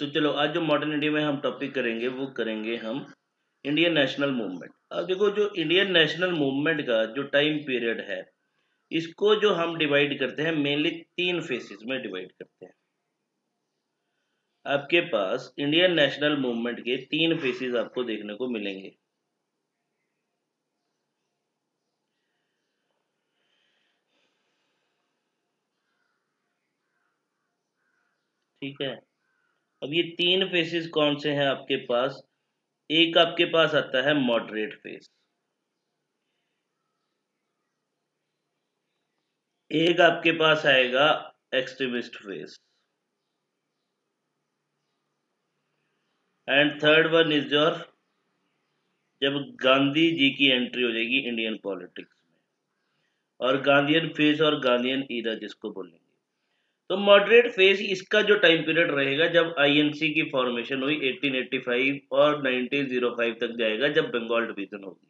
तो चलो आज जो मॉडर्न इंडिया में हम टॉपिक करेंगे वो करेंगे हम इंडियन नेशनल मूवमेंट। अब देखो जो इंडियन नेशनल मूवमेंट का जो टाइम पीरियड है इसको जो हम डिवाइड करते हैं मेनली 3 फेसेस में डिवाइड करते हैं। आपके पास इंडियन नेशनल मूवमेंट के 3 फेसेस आपको देखने को मिलेंगे। ठीक है, अब ये 3 फेसेस कौन से हैं आपके पास? एक आपके पास आता है मॉडरेट फेज, एक आपके पास आएगा extremist phase, and third one is your जब गांधी जी की एंट्री हो जाएगी इंडियन पॉलिटिक्स में, और गांधीयन फेज और गांधीयन ईरा जिसको बोलेंगे। तो मॉडरेट फेज इसका जो टाइम पीरियड रहेगा जब आईएनसी की फॉर्मेशन हुई 1885 और 1905 तक जाएगा जब बंगाल डिवीजन होगी।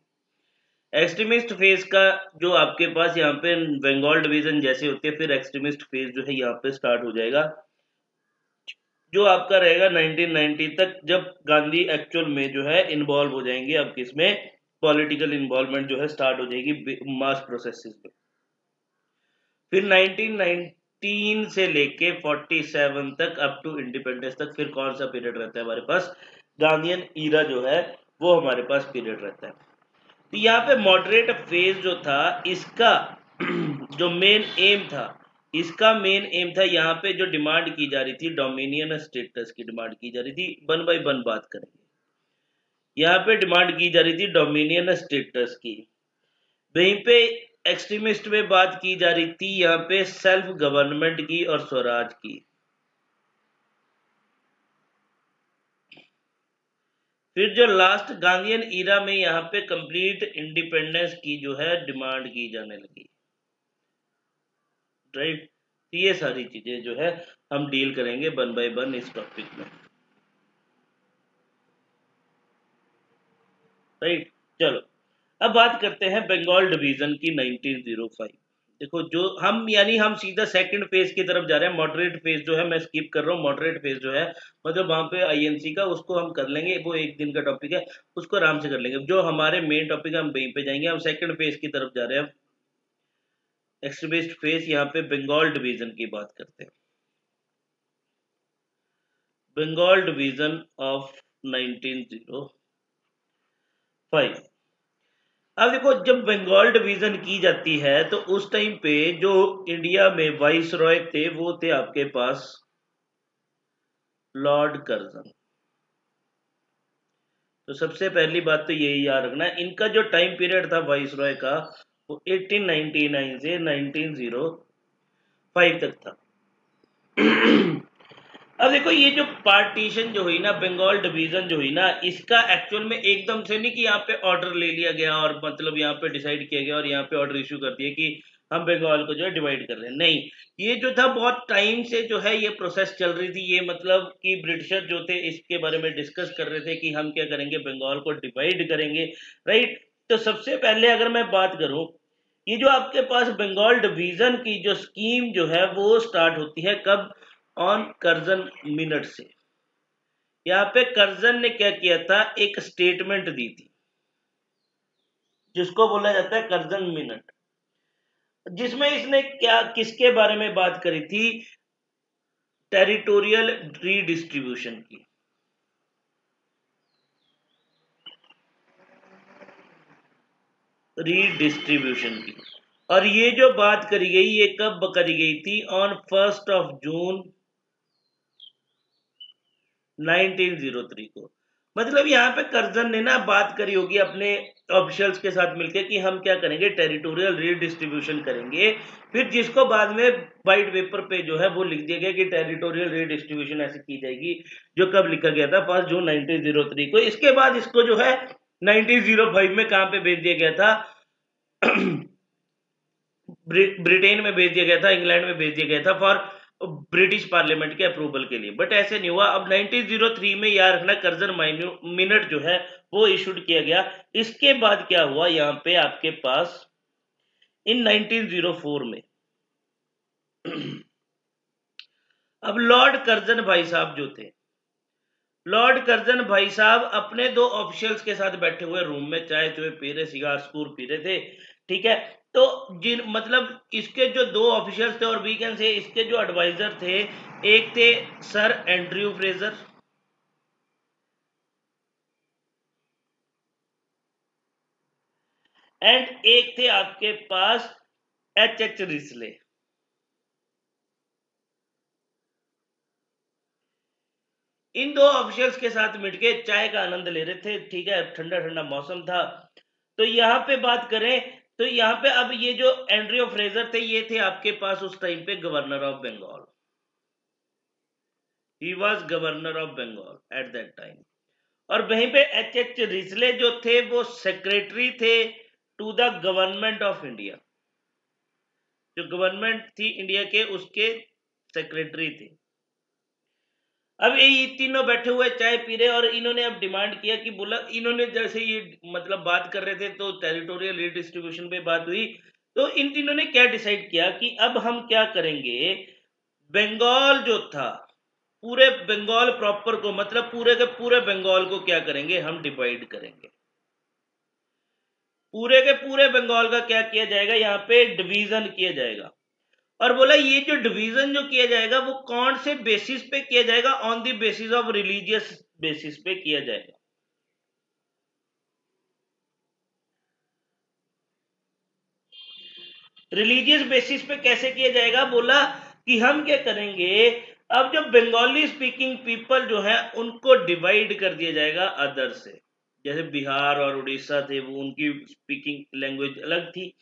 एक्सट्रीमिस्ट फेज का जो आपके पास यहाँ पे बंगाल डिवीजन जैसे होते हैं फिर एक्सट्रीमिस्ट फेज जो है यहाँ पे स्टार्ट हो जाएगा जो आपका रहेगा 1990 तक जब गांधी एक्चुअल में जो है इन्वॉल्व हो जाएंगे। अब किसमें? पॉलिटिकल इन्वॉल्वमेंट जो है स्टार्ट हो जाएगी मास प्रोसेसेस में। फिर 1919 से लेके 47 तक अप टू इंडिपेंडेंस तक फिर कौन सा पीरियड रहता है हमारे पास? गांधीयन ईरा जो है वो हमारे पास पीरियड रहता है। तो यहाँ पे मॉडरेट फेज जो था इसका जो मेन एम था, इसका मेन एम था यहाँ पे जो डिमांड की जा रही थी डोमिनियन स्टेटस की डिमांड की जा रही थी। वन बाय वन बात करेंगे। यहाँ पे डिमांड की जा रही थी डोमिनियन स्टेटस की, वहीं पे एक्सट्रीमिस्ट में बात की जा रही थी यहाँ पे सेल्फ गवर्नमेंट की और स्वराज की। फिर जो लास्ट गांधीयन ईरा में यहाँ पे कंप्लीट इंडिपेंडेंस की जो है डिमांड की जाने लगी। राइट, ये सारी चीजें जो है हम डील करेंगे वन बाय वन इस टॉपिक में। राइट, चलो अब बात करते हैं बंगाल डिवीजन की 1905। देखो जो हम यानी हम सीधा सेकंड फेज की तरफ जा रहे हैं। मॉडरेट फेज जो है मैं स्किप कर रहा हूँ। मॉडरेट फेज जो है मतलब वहां पे आईएनसी का उसको हम कर लेंगे, वो एक दिन का टॉपिक है, उसको आराम से कर लेंगे। जो हमारे मेन टॉपिक है हम वहीं पे जाएंगे। हम सेकंड फेज की तरफ जा रहे हैं, एक्सट्रीमिस्ट फेज। यहाँ पे बंगाल डिवीजन की बात करते हैं। Bengal division of 1905। अब देखो जब बंगाल डिवीजन की जाती है तो उस टाइम पे जो इंडिया में वाइस रॉय थे वो थे आपके पास लॉर्ड कर्जन। तो सबसे पहली बात तो यही याद रखना, इनका जो टाइम पीरियड था वाइस रॉय का वो 1899 से 1905 तक था। अब देखो ये जो पार्टीशन जो हुई ना, बंगाल डिवीजन जो हुई ना, इसका एक्चुअल में एकदम से नहीं कि यहाँ पे ऑर्डर ले लिया गया और मतलब यहाँ पे डिसाइड किया गया और यहाँ पे ऑर्डर इश्यू कर दिया कि हम बंगाल को जो है डिवाइड कर रहे हैं। नहीं, ये जो था बहुत टाइम से जो है ये प्रोसेस चल रही थी। ये मतलब कि ब्रिटिशर जो थे इसके बारे में डिस्कस कर रहे थे कि हम क्या करेंगे, बंगाल को डिवाइड करेंगे। राइट, तो सबसे पहले अगर मैं बात करूं, ये जो आपके पास बंगाल डिवीजन की जो स्कीम जो है वो स्टार्ट होती है कब? ऑन कर्जन मिनट से। यहाँ पे कर्जन ने क्या किया था, एक स्टेटमेंट दी थी जिसको बोला जाता है कर्जन मिनट, जिसमें इसने क्या किसके बारे में बात करी थी? टेरिटोरियल रीडिस्ट्रीब्यूशन की। रीडिस्ट्रीब्यूशन की। और ये जो बात करी गई ये कब करी गई थी? ऑन 1 जून 1903 को। मतलब यहाँ पे कर्जन ने ना बात करी होगी अपने ऑफिशियल्स के साथ मिलकर कि हम क्या करेंगे, टेरिटोरियल रीडिस्ट्रीब्यूशन करेंगे। फिर जिसको बाद में व्हाइट पेपर पे जो है वो लिख दिया गया कि टेरिटोरियल रीडिस्ट्रीब्यूशन ऐसे की जाएगी, जो कब लिखा गया था? 1 जून 1903 को। इसके बाद इसको जो है 1905 में कहां पे भेज दिया गया था? ब्रिटेन में भेज दिया गया था, इंग्लैंड में भेज दिया गया था फॉर ब्रिटिश पार्लियामेंट के अप्रूवल के लिए। बट ऐसे नहीं हुआ। अब 1903 में याद रखना कर्जन मिनट जो है वो इशूड किया गया। इसके बाद क्या हुआ यहाँ पे आपके पास इन 1904 में अब लॉर्ड कर्जन भाई साहब जो थे लॉर्ड कर्जन भाई साहब अपने दो ऑफिशियल्स के साथ बैठे हुए रूम में चाय चुए पी रहे, सिगार स्कूर पी रहे थे, ठीक है। तो जिन मतलब इसके जो दो ऑफिशियल्स थे और वी कैन से इसके जो एडवाइजर थे, एक थे सर एंड्रयू फ्रेजर एंड एक थे आपके पास एच रिस्ले। इन दो ऑफिशियल्स के साथ मिलके चाय का आनंद ले रहे थे, ठीक है, ठंडा ठंडा मौसम था। तो यहाँ पे बात करें तो यहाँ पे अब ये जो एंड्रयू फ्रेजर थे ये थे आपके पास उस टाइम पे governor of Bengal, he was governor of Bengal at that time. और वहीं पे एच रिस्ले जो थे वो सेक्रेटरी थे to the government of India, जो गवर्नमेंट थी इंडिया के उसके सेक्रेटरी थे। अब ये तीनों बैठे हुए चाय पी रहे और इन्होंने अब डिमांड किया कि बोला, इन्होंने जैसे ये मतलब बात कर रहे थे तो टेरिटोरियल रीडिस्ट्रीब्यूशन पे बात हुई। तो इन तीनों ने क्या डिसाइड किया कि अब हम क्या करेंगे, बंगाल जो था, पूरे बंगाल प्रॉपर को मतलब पूरे के पूरे बंगाल को क्या करेंगे, हम डिवाइड करेंगे। पूरे के पूरे बंगाल का क्या किया जाएगा, यहाँ पे डिवीजन किया जाएगा। और बोला ये जो डिवीजन जो किया जाएगा वो कौन से बेसिस पे किया जाएगा, on the basis of religious basis पे किया जाएगा। रिलीजियस बेसिस पे कैसे किया जाएगा, बोला कि हम क्या करेंगे, अब जो बंगाली स्पीकिंग पीपल जो है उनको डिवाइड कर दिया जाएगा अदर से। जैसे बिहार और उड़ीसा थे वो उनकी स्पीकिंग लैंग्वेज अलग थी,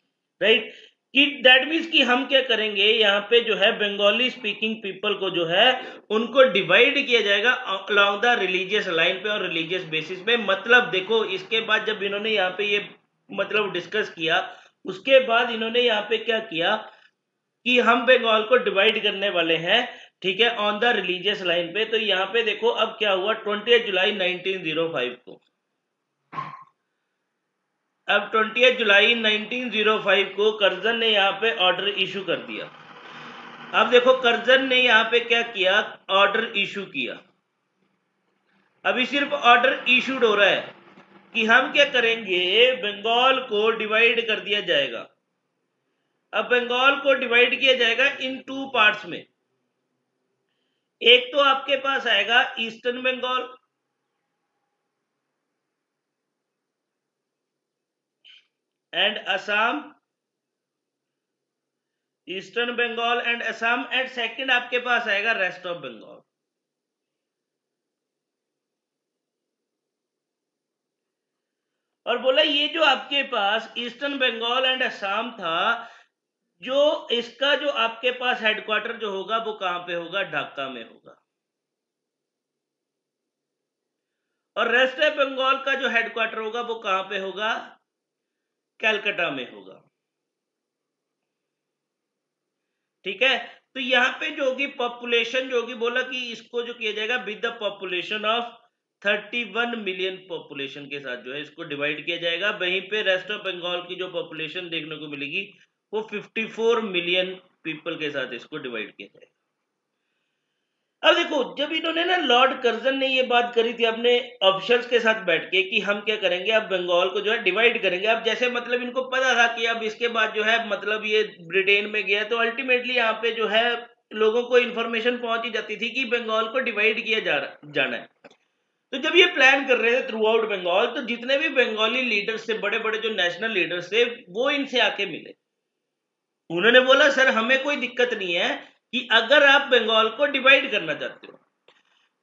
राइट। कि दैट मीन्स कि हम क्या करेंगे, यहाँ पे जो है बंगाली स्पीकिंग पीपल को जो है उनको डिवाइड किया जाएगा अलोंग द रिलीजियस लाइन पे और रिलीजियस बेसिस पे। मतलब देखो इसके बाद जब इन्होंने यहाँ पे ये मतलब डिस्कस किया, उसके बाद इन्होंने यहाँ पे क्या किया कि हम बंगाल को डिवाइड करने वाले हैं, ठीक है, ऑन द रिलीजियस लाइन पे। तो यहाँ पे देखो अब क्या हुआ, 20 जुलाई 1905 को, अब 20 जुलाई 1905 को कर्जन ने यहाँ पे ऑर्डर इशू कर दिया। अब देखो कर्जन ने यहाँ पे क्या किया, ऑर्डर इशू किया। अभी सिर्फ ऑर्डर इशूड हो रहा है कि हम क्या करेंगे, बंगाल को डिवाइड कर दिया जाएगा। अब बंगाल को डिवाइड किया जाएगा इन टू पार्ट्स में। एक तो आपके पास आएगा eastern Bengal and Assam, eastern Bengal and Assam, and second आपके पास आएगा रेस्ट ऑफ बंगाल। और बोला ये जो आपके पास ईस्टर्न बंगाल एंड असम था, जो इसका जो आपके पास हेडक्वार्टर जो होगा वो कहां पे होगा, ढाका में होगा। और रेस्ट ऑफ बंगाल का जो हेडक्वार्टर होगा वो कहां पे होगा, कैलकाटा में होगा, ठीक है। तो यहाँ पे जो होगी पॉपुलेशन जो होगी, बोला कि इसको जो किया जाएगा with the population of 31 million population के साथ जो है इसको डिवाइड किया जाएगा। वहीं पे रेस्ट ऑफ बंगाल की जो पॉपुलेशन देखने को मिलेगी वो 54 मिलियन पीपल के साथ इसको डिवाइड किया जाएगा। अब देखो जब इन्होंने ना लॉर्ड कर्जन ने ये बात करी थी अपने ऑफिसर्स के साथ बैठ के कि हम क्या करेंगे, अब बंगाल को जो है डिवाइड करेंगे। अब जैसे मतलब इनको पता था कि अब इसके बाद जो है मतलब ये ब्रिटेन में गया, तो अल्टीमेटली यहाँ पे जो है लोगों को इन्फॉर्मेशन पहुंच ही जाती थी कि बंगाल को डिवाइड किया जाना है। तो जब ये प्लान कर रहे थे थ्रू आउट बंगाल, तो जितने भी बंगाली लीडर्स थे, बड़े बड़े जो नेशनल लीडर्स थे, वो इनसे आके मिले। उन्होंने बोला सर हमें कोई दिक्कत नहीं है कि अगर आप बंगाल को डिवाइड करना चाहते हो,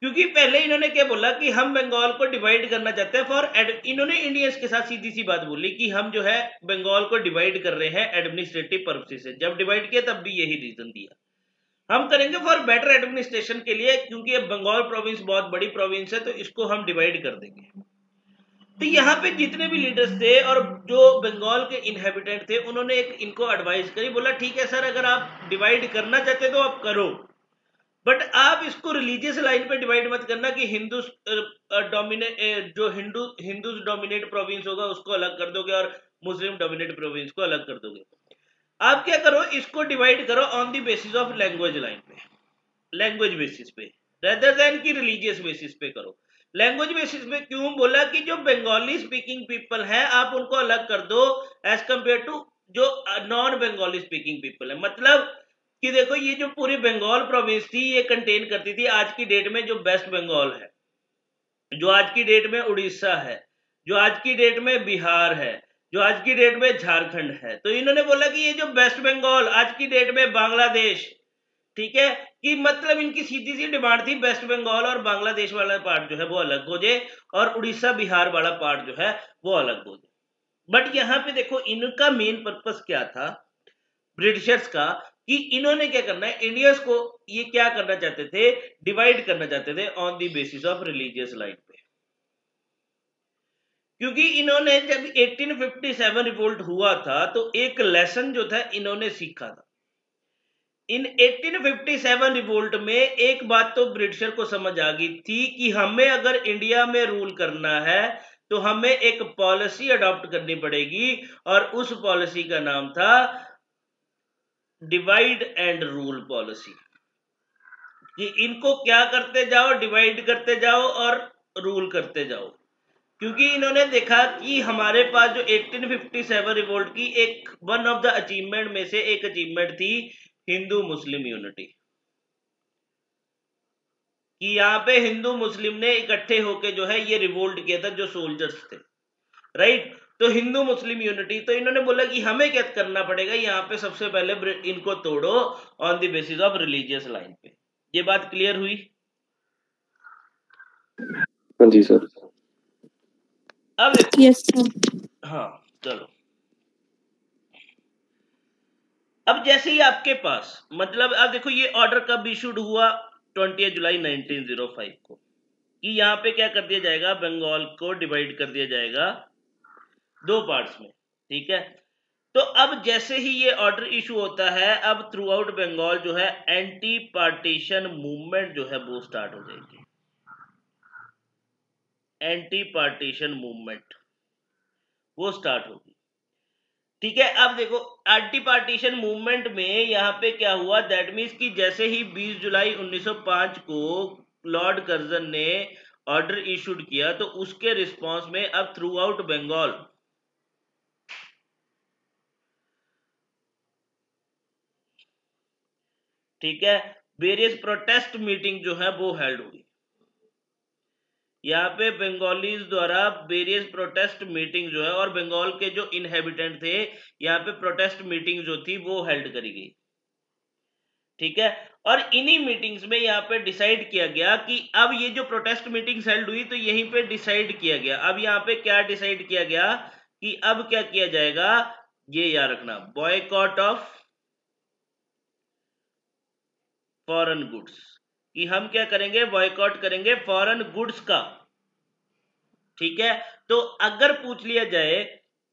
क्योंकि पहले इन्होंने क्या बोला कि हम बंगाल को डिवाइड करना चाहते हैं फॉर इन्होंने इंडियंस के साथ सीधी सी बात बोली कि हम जो है बंगाल को डिवाइड कर रहे हैं एडमिनिस्ट्रेटिव पर्पसेस से। जब डिवाइड किया तब भी यही रीजन दिया, हम करेंगे फॉर बेटर एडमिनिस्ट्रेशन के लिए, क्योंकि ये बंगाल प्रोविंस बहुत बड़ी प्रोविंस है तो इसको हम डिवाइड कर देंगे। तो यहाँ पे जितने भी लीडर्स थे और जो बंगाल के इनहेबिटेंट थे, उन्होंने एक इनको एडवाइस करी, बोला ठीक है सर अगर आप डिवाइड करना चाहते तो आप करो, बट आप इसको रिलीजियस लाइन पे डिवाइड मत करना कि हिंदू डोमिनेट जो हिंदू डोमिनेट प्रोविंस होगा उसको अलग कर दोगे और मुस्लिम डोमिनेट प्रोविंस को अलग कर दोगे। आप क्या करो, इसको डिवाइड करो on the basis of language line पे, लैंग्वेज बेसिस पे, रेदर देन की रिलीजियस बेसिस पे करो। लैंग्वेज बेसिस पे क्यों बोला कि जो बंगाली स्पीकिंग पीपल है आप उनको अलग कर दो एज कंपेयर टू जो नॉन बंगाली स्पीकिंग पीपल है। मतलब कि देखो ये जो पूरी बंगाल प्रोविंस थी ये कंटेन करती थी आज की डेट में जो वेस्ट बंगाल है, जो आज की डेट में उड़ीसा है, जो आज की डेट में बिहार है, जो आज की डेट में झारखंड है। तो इन्होंने बोला कि ये जो वेस्ट बंगाल आज की डेट में बांग्लादेश, ठीक है, कि मतलब इनकी सीधी सी डिमांड थी वेस्ट बंगाल और बांग्लादेश वाला पार्ट जो है वो अलग हो जाए और उड़ीसा बिहार वाला पार्ट जो है वो अलग हो जाए। बट यहाँ पे देखो इनका मेन पर्पस क्या था ब्रिटिशर्स का, कि इन्होंने क्या करना है, इंडियंस को ये क्या करना चाहते थे, डिवाइड करना चाहते थे on the basis of religious line पे। क्योंकि इन्होंने जब 1857 रिवोल्ट हुआ था तो एक लेसन जो था इन्होंने सीखा था। इन 1857 रिवोल्ट में एक बात तो ब्रिटिशर को समझ आ गई थी कि हमें अगर इंडिया में रूल करना है तो हमें एक पॉलिसी अडॉप्ट करनी पड़ेगी और उस पॉलिसी का नाम था डिवाइड एंड रूल पॉलिसी। कि इनको क्या करते जाओ, डिवाइड करते जाओ और रूल करते जाओ। क्योंकि इन्होंने देखा कि हमारे पास जो 1857 रिवोल्ट की एक वन ऑफ द अचीवमेंट में से एक अचीवमेंट थी हिंदू मुस्लिम यूनिटी, कि यहाँ पे हिंदू मुस्लिम ने इकट्ठे होके जो है ये रिवोल्ट किया था जो सोल्जर्स थे, राइट। तो हिंदू मुस्लिम यूनिटी, तो इन्होंने बोला कि हमें क्या करना पड़ेगा, यहाँ पे सबसे पहले इनको तोड़ो on the basis of religious line पे। ये बात क्लियर हुई? हाँ जी सर। अब देखो यस सर। हाँ चलो, अब जैसे ही आपके पास मतलब अब देखो ये ऑर्डर कब इशूड हुआ, 20 जुलाई 1905 को, कि यहाँ पे क्या कर दिया जाएगा, बंगाल को डिवाइड कर दिया जाएगा दो पार्ट्स में, ठीक है। तो अब जैसे ही ये ऑर्डर इशू होता है अब थ्रू आउट बंगाल जो है एंटी पार्टीशन मूवमेंट जो है वो स्टार्ट हो जाएगी। एंटी पार्टीशन मूवमेंट वो स्टार्ट होगी, ठीक है। अब देखो एंटी पार्टीशन मूवमेंट में यहाँ पे क्या हुआ, दैट मीन्स कि जैसे ही 20 जुलाई 1905 को लॉर्ड कर्जन ने ऑर्डर इशूड किया तो उसके रिस्पांस में अब थ्रू आउट बंगाल ठीक है वेरियस प्रोटेस्ट मीटिंग जो है वो हेल्ड हुई। यहाँ पे बंगालीज द्वारा वेरियस प्रोटेस्ट मीटिंग जो है और बंगाल के जो इनहेबिटेंट थे यहाँ पे प्रोटेस्ट मीटिंग जो थी वो हेल्ड करी गई, ठीक है। और इन्हीं मीटिंग्स में यहाँ पे डिसाइड किया गया कि अब ये जो प्रोटेस्ट मीटिंग्स हेल्ड हुई तो यहीं पे डिसाइड किया गया, अब यहाँ पे क्या डिसाइड किया गया कि अब क्या किया जाएगा, ये याद रखना, बॉयकॉट ऑफ फॉरेन गुड्स, कि हम क्या करेंगे, बॉयकॉट करेंगे फॉरेन गुड्स का, ठीक है। तो अगर पूछ लिया जाए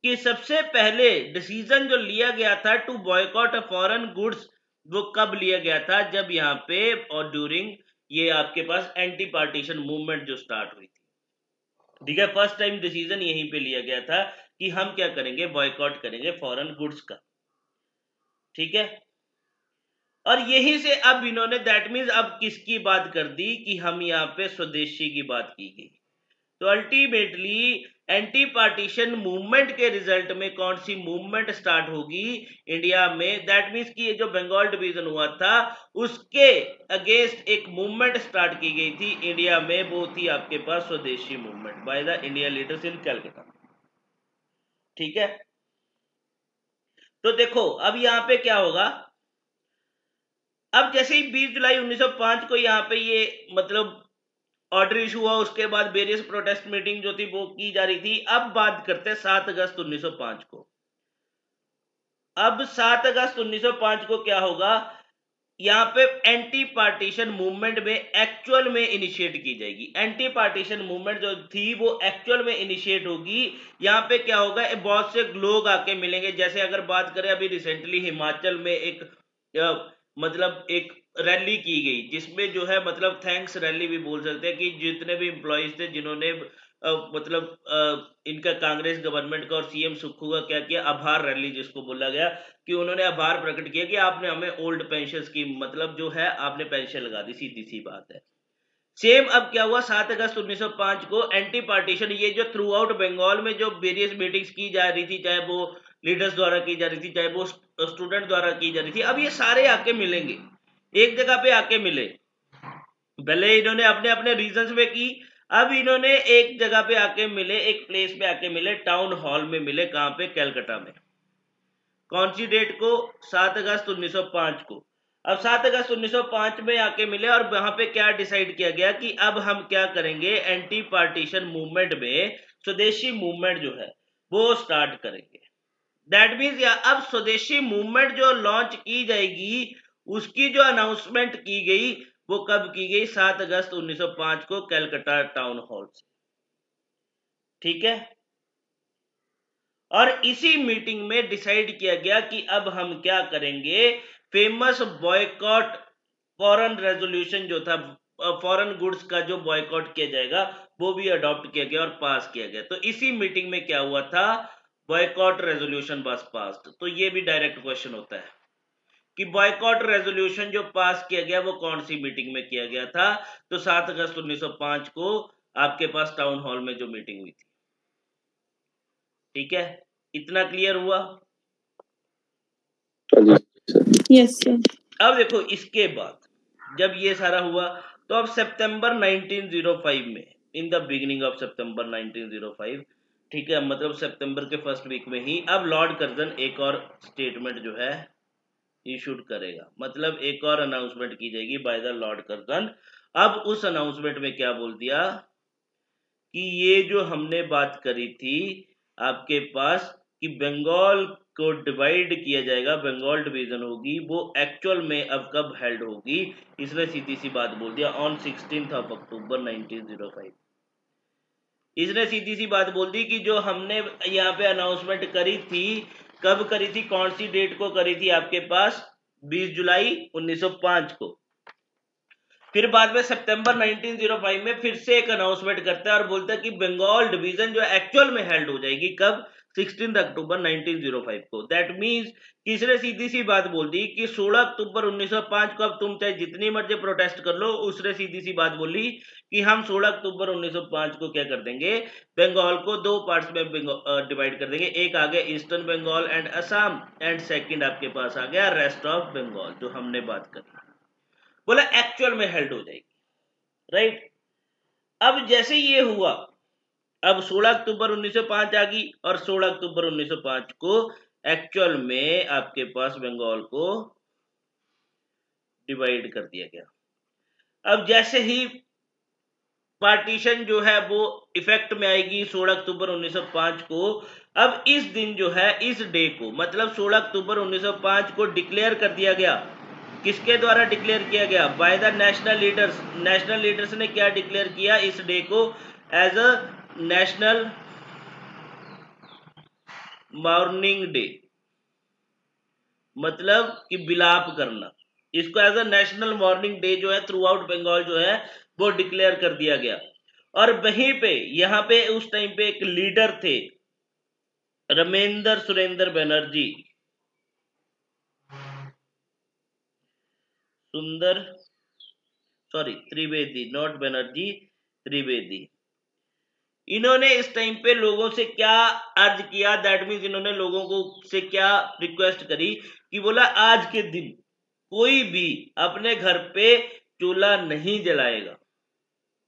कि सबसे पहले डिसीजन जो लिया गया था टू बॉयकॉट फॉरेन गुड्स वो कब लिया गया था, जब यहाँ पे और ड्यूरिंग ये आपके पास एंटी पार्टीशन मूवमेंट जो स्टार्ट हुई थी, ठीक है। फर्स्ट टाइम डिसीजन यहीं पे लिया गया था कि हम क्या करेंगे, बॉयकॉट करेंगे फॉरेन गुड्स का, ठीक है। और यहीं से अब इन्होंने दैट मीन्स अब किसकी बात कर दी कि हम यहाँ पे स्वदेशी की बात की गई। तो अल्टीमेटली एंटी पार्टीशन मूवमेंट के रिजल्ट में कौन सी मूवमेंट स्टार्ट होगी इंडिया में, दैट मीन्स कि ये जो बंगाल डिवीजन हुआ था उसके अगेंस्ट एक मूवमेंट स्टार्ट की गई थी इंडिया में, वो थी आपके पास स्वदेशी movement by the India leaders in Calcutta, ठीक है। तो देखो अब यहाँ पे क्या होगा, अब जैसे ही 20 जुलाई 1905 को यहाँ पे ये मतलब ऑर्डर इशू हुआ उसके बाद वेरियस प्रोटेस्ट मीटिंग जो थी वो की जा रही थी। अब बात करते हैं 7 अगस्त 1905 को। अब 7 अगस्त 1905 को क्या होगा, यहाँ पे एंटी पार्टीशन मूवमेंट में एक्चुअल में इनिशिएट की जाएगी। एंटी पार्टीशन मूवमेंट जो थी वो एक्चुअल में इनिशिएट होगी। यहाँ पे क्या होगा, बहुत से लोग आके मिलेंगे, जैसे अगर बात करें अभी रिसेंटली हिमाचल में एक मतलब एक रैली की गई जिसमें जो है मतलब थैंक्स रैली भी बोल सकते हैं कि जितने भी एम्प्लॉयज थे जिन्होंने इनका कांग्रेस गवर्नमेंट का और सीएम सुक्खू का क्या किया, आभार रैली जिसको बोला गया, कि उन्होंने आभार प्रकट किया कि आपने हमें ओल्ड पेंशन स्कीम मतलब जो है आपने पेंशन लगा दी, सीधी सी बात है, सेम अब क्या हुआ, 7 अगस्त 1905 को एंटी पार्टीशन, ये जो थ्रू आउट बंगाल में जो वेरियस मीटिंग्स की जा रही थी, चाहे वो लीडर्स द्वारा की जा रही थी, चाहे वो स्टूडेंट द्वारा की जा रही थी, अब ये सारे आके मिलेंगे, एक जगह पे आके मिले। पहले इन्होंने अपने अपने रीजंस में की, अब इन्होंने एक जगह पे आके मिले, एक प्लेस पे आके मिले, टाउन हॉल में मिले। कहां पे? कैलकाटा में। कौन सी डेट को? 7 अगस्त 1905 को। अब 7 अगस्त 1905 में आके मिले और वहां पे क्या डिसाइड किया गया कि अब हम क्या करेंगे, एंटी पार्टीशन मूवमेंट में स्वदेशी मूवमेंट जो है वो स्टार्ट करेंगे। दैट मीन्स अब स्वदेशी मूवमेंट जो लॉन्च की जाएगी, उसकी जो अनाउंसमेंट की गई वो कब की गई? 7 अगस्त 1905 को कैलकाटा टाउन हॉल से। ठीक है। और इसी मीटिंग में डिसाइड किया गया कि अब हम क्या करेंगे, फेमस बॉयकॉट फॉरेन रेजोल्यूशन जो था, फॉरेन गुड्स का जो बॉयकॉट किया जाएगा, वो भी अडॉप्ट किया गया और पास किया गया। तो इसी मीटिंग में क्या हुआ था? Boycott resolution was passed. तो ये भी डायरेक्ट क्वेश्चन होता है कि बॉयकॉट रेजोल्यूशन जो पास किया गया वो कौन सी मीटिंग में किया गया था? तो 7 अगस्त 1905 को आपके पास टाउन हॉल में जो मीटिंग हुई थी। ठीक है, इतना क्लियर हुआ? Yes sir. अब देखो, इसके बाद जब ये सारा हुआ तो अब सितंबर 1905 में, इन द बिगिनिंग ऑफ सितंबर 1905, ठीक है, मतलब सितंबर के फर्स्ट वीक में ही अब लॉर्ड कर्जन एक और स्टेटमेंट जो है इशूड करेगा, मतलब एक और अनाउंसमेंट की जाएगी बाय द लॉर्ड कर्जन। अब उस अनाउंसमेंट में क्या बोल दिया कि ये जो हमने बात करी थी आपके पास कि बंगाल को डिवाइड किया जाएगा, बंगाल डिवीजन होगी, वो एक्चुअल में अब कब हेल्ड होगी, इसने सीधी सी बात बोल दिया ऑन 16 अक्टूबर 1905। इसने सीधी सी बात बोल दी कि जो हमने यहाँ पे अनाउंसमेंट करी थी, कब करी थी, कौन सी डेट को करी थी आपके पास? 20 जुलाई 1905 को। फिर बाद में सितंबर 1905 में फिर से एक अनाउंसमेंट करता है और बोलता है कि बंगाल डिवीजन जो एक्चुअल में हेल्ड हो जाएगी कब? 16 अक्टूबर 1905 को। दैट मींस किसने सीधी सी बात बोल दी कि 16 अक्टूबर 1905 को अब तुम चाहे जितनी मर्जी प्रोटेस्ट कर लो, उसने सीधी सी बात बोली कि हम 16 अक्टूबर 1905 को क्या कर देंगे, बंगाल को दो पार्ट्स में डिवाइड कर देंगे। एक आ गया eastern Bengal and Assam, and second आपके पास आ गया रेस्ट ऑफ बंगाल, जो हमने बात करी। बोला एक्चुअल में हेल्ड हो जाएगी, राइट। अब जैसे ये हुआ, अब 16 अक्टूबर 1905 आ गई और 16 अक्टूबर 1905 को एक्चुअल में आपके पास बंगाल को डिवाइड कर दिया गया। अब जैसे ही पार्टीशन जो है वो इफेक्ट में आएगी 16 अक्टूबर 1905 को, अब इस दिन जो है, इस डे को, मतलब 16 अक्टूबर 1905 को डिक्लेयर कर दिया गया। किसके द्वारा डिक्लेयर किया गया? By the national leaders. National leaders ने क्या डिक्लेयर किया इस डे को? As a national mourning day, मतलब कि विलाप करना। इसको as a national mourning day जो है थ्रू आउट बंगाल जो है वो डिक्लेयर कर दिया गया। और वहीं पे यहाँ पे उस टाइम पे एक लीडर थे, रमेंद्र सुरेंद्र बनर्जी, सुंदर, सॉरी त्रिवेदी, नॉट बनर्जी, त्रिवेदी। इन्होंने इस टाइम पे लोगों से क्या अर्ज किया? दैट मीन्स इन्होंने लोगों को से क्या रिक्वेस्ट करी कि बोला आज के दिन कोई भी अपने घर पे चूल्हा नहीं जलाएगा।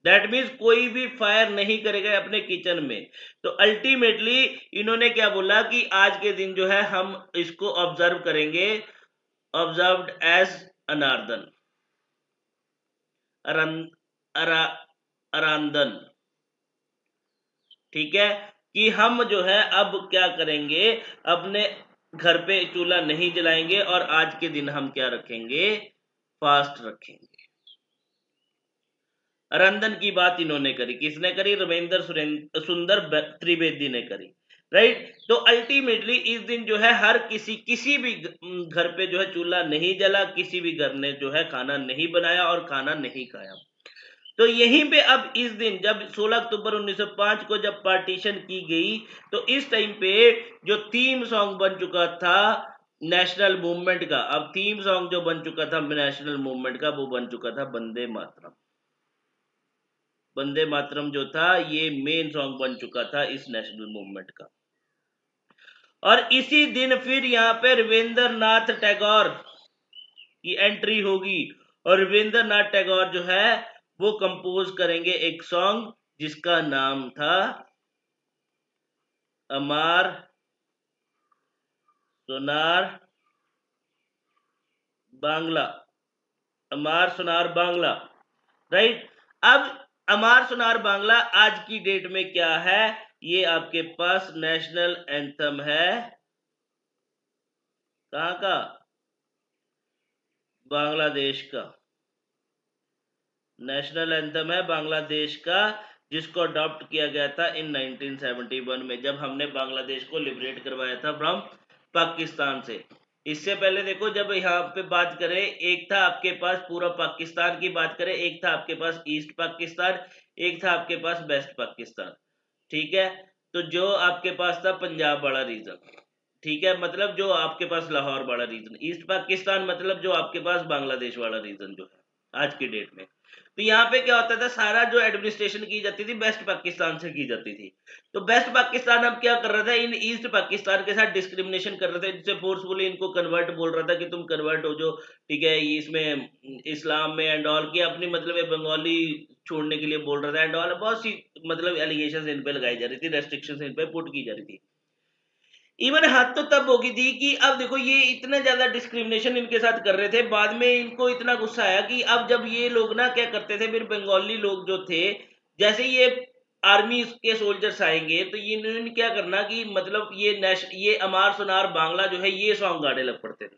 दैट मीन्स कोई भी फायर नहीं करेगा अपने किचन में। तो अल्टीमेटली इन्होंने क्या बोला कि आज के दिन जो है हम इसको ऑब्जर्व करेंगे, ऑब्जर्व्ड एज अनार्दन, अरांदन। ठीक है, कि हम जो है अब क्या करेंगे, अपने घर पे चूल्हा नहीं जलाएंगे और आज के दिन हम क्या रखेंगे, फास्ट रखेंगे। रंदन की बात इन्होंने करी, किसने करी? रविंद्र सुंदर त्रिवेदी ने करी, राइट। तो अल्टीमेटली इस दिन जो है हर किसी भी घर पे जो है चूल्हा नहीं जला, किसी भी घर ने जो है खाना नहीं बनाया और खाना नहीं खाया। तो यहीं पे अब इस दिन जब 16 अक्टूबर 1905 को जब पार्टीशन की गई, तो इस टाइम पे जो थीम सॉन्ग बन चुका था नेशनल मूवमेंट का, अब थीम सॉन्ग जो बन चुका था नेशनल मूवमेंट का वो बन चुका था वंदे मातरम। वंदे मातरम जो था ये मेन सॉन्ग बन चुका था इस नेशनल मूवमेंट का। और इसी दिन फिर यहाँ पे रविंद्रनाथ टैगोर की एंट्री होगी और रविंद्रनाथ टैगोर जो है वो कंपोज करेंगे एक सॉन्ग जिसका नाम था अमार सोनार बांग्ला। अमार सोनार बांग्ला, राइट। अब अमार सोनार बांग्ला आज की डेट में क्या है, ये आपके पास नेशनल एंथम है, कहां का, बांग्लादेश का। नेशनल एंथम है बांग्लादेश का, जिसको अडॉप्ट किया गया था इन 1971 में, जब हमने बांग्लादेश को लिबरेट करवाया था फ्रॉम पाकिस्तान से। इससे पहले देखो, जब यहाँ पे बात करें, एक था आपके पास पूरा पाकिस्तान की बात करें, एक था आपके पास ईस्ट पाकिस्तान, एक था आपके पास वेस्ट पाकिस्तान, ठीक है। तो जो आपके पास था पंजाब वाला रीजन, ठीक है, मतलब जो आपके पास लाहौर वाला रीजन। ईस्ट पाकिस्तान मतलब जो आपके पास बांग्लादेश वाला रीजन जो है आज की डेट में। तो यहाँ पे क्या होता था, सारा जो एडमिनिस्ट्रेशन की जाती थी वेस्ट पाकिस्तान से की जाती थी। तो वेस्ट पाकिस्तान अब क्या कर रहा था, इन ईस्ट पाकिस्तान के साथ डिस्क्रिमिनेशन कर रहा था, जिससे फोर्सफुली इनको कन्वर्ट बोल रहा था कि तुम कन्वर्ट हो जो, ठीक है, इसमें इस्लाम में एंड ऑल की अपनी मतलब बंगाली छोड़ने के लिए बोल रहा था एंड ऑल। बहुत सी मतलब एलिगेशन इन पे लगाई जा रही थी, रेस्ट्रिक्शन इन पे पुट की जा रही थी। इवन हद तो तब होगी थी कि अब देखो ये इतना ज्यादा डिस्क्रिमिनेशन इनके साथ कर रहे थे, बाद में इनको इतना गुस्सा आया कि अब जब ये लोग ना क्या करते थे, फिर बंगाली लोग जो थे, जैसे ये आर्मी के सोल्जर्स आएंगे तो ये इन्होंने क्या करना कि मतलब ये अमार सुनार बांग्ला जो है ये सॉन्ग गाने लग पड़ते थे।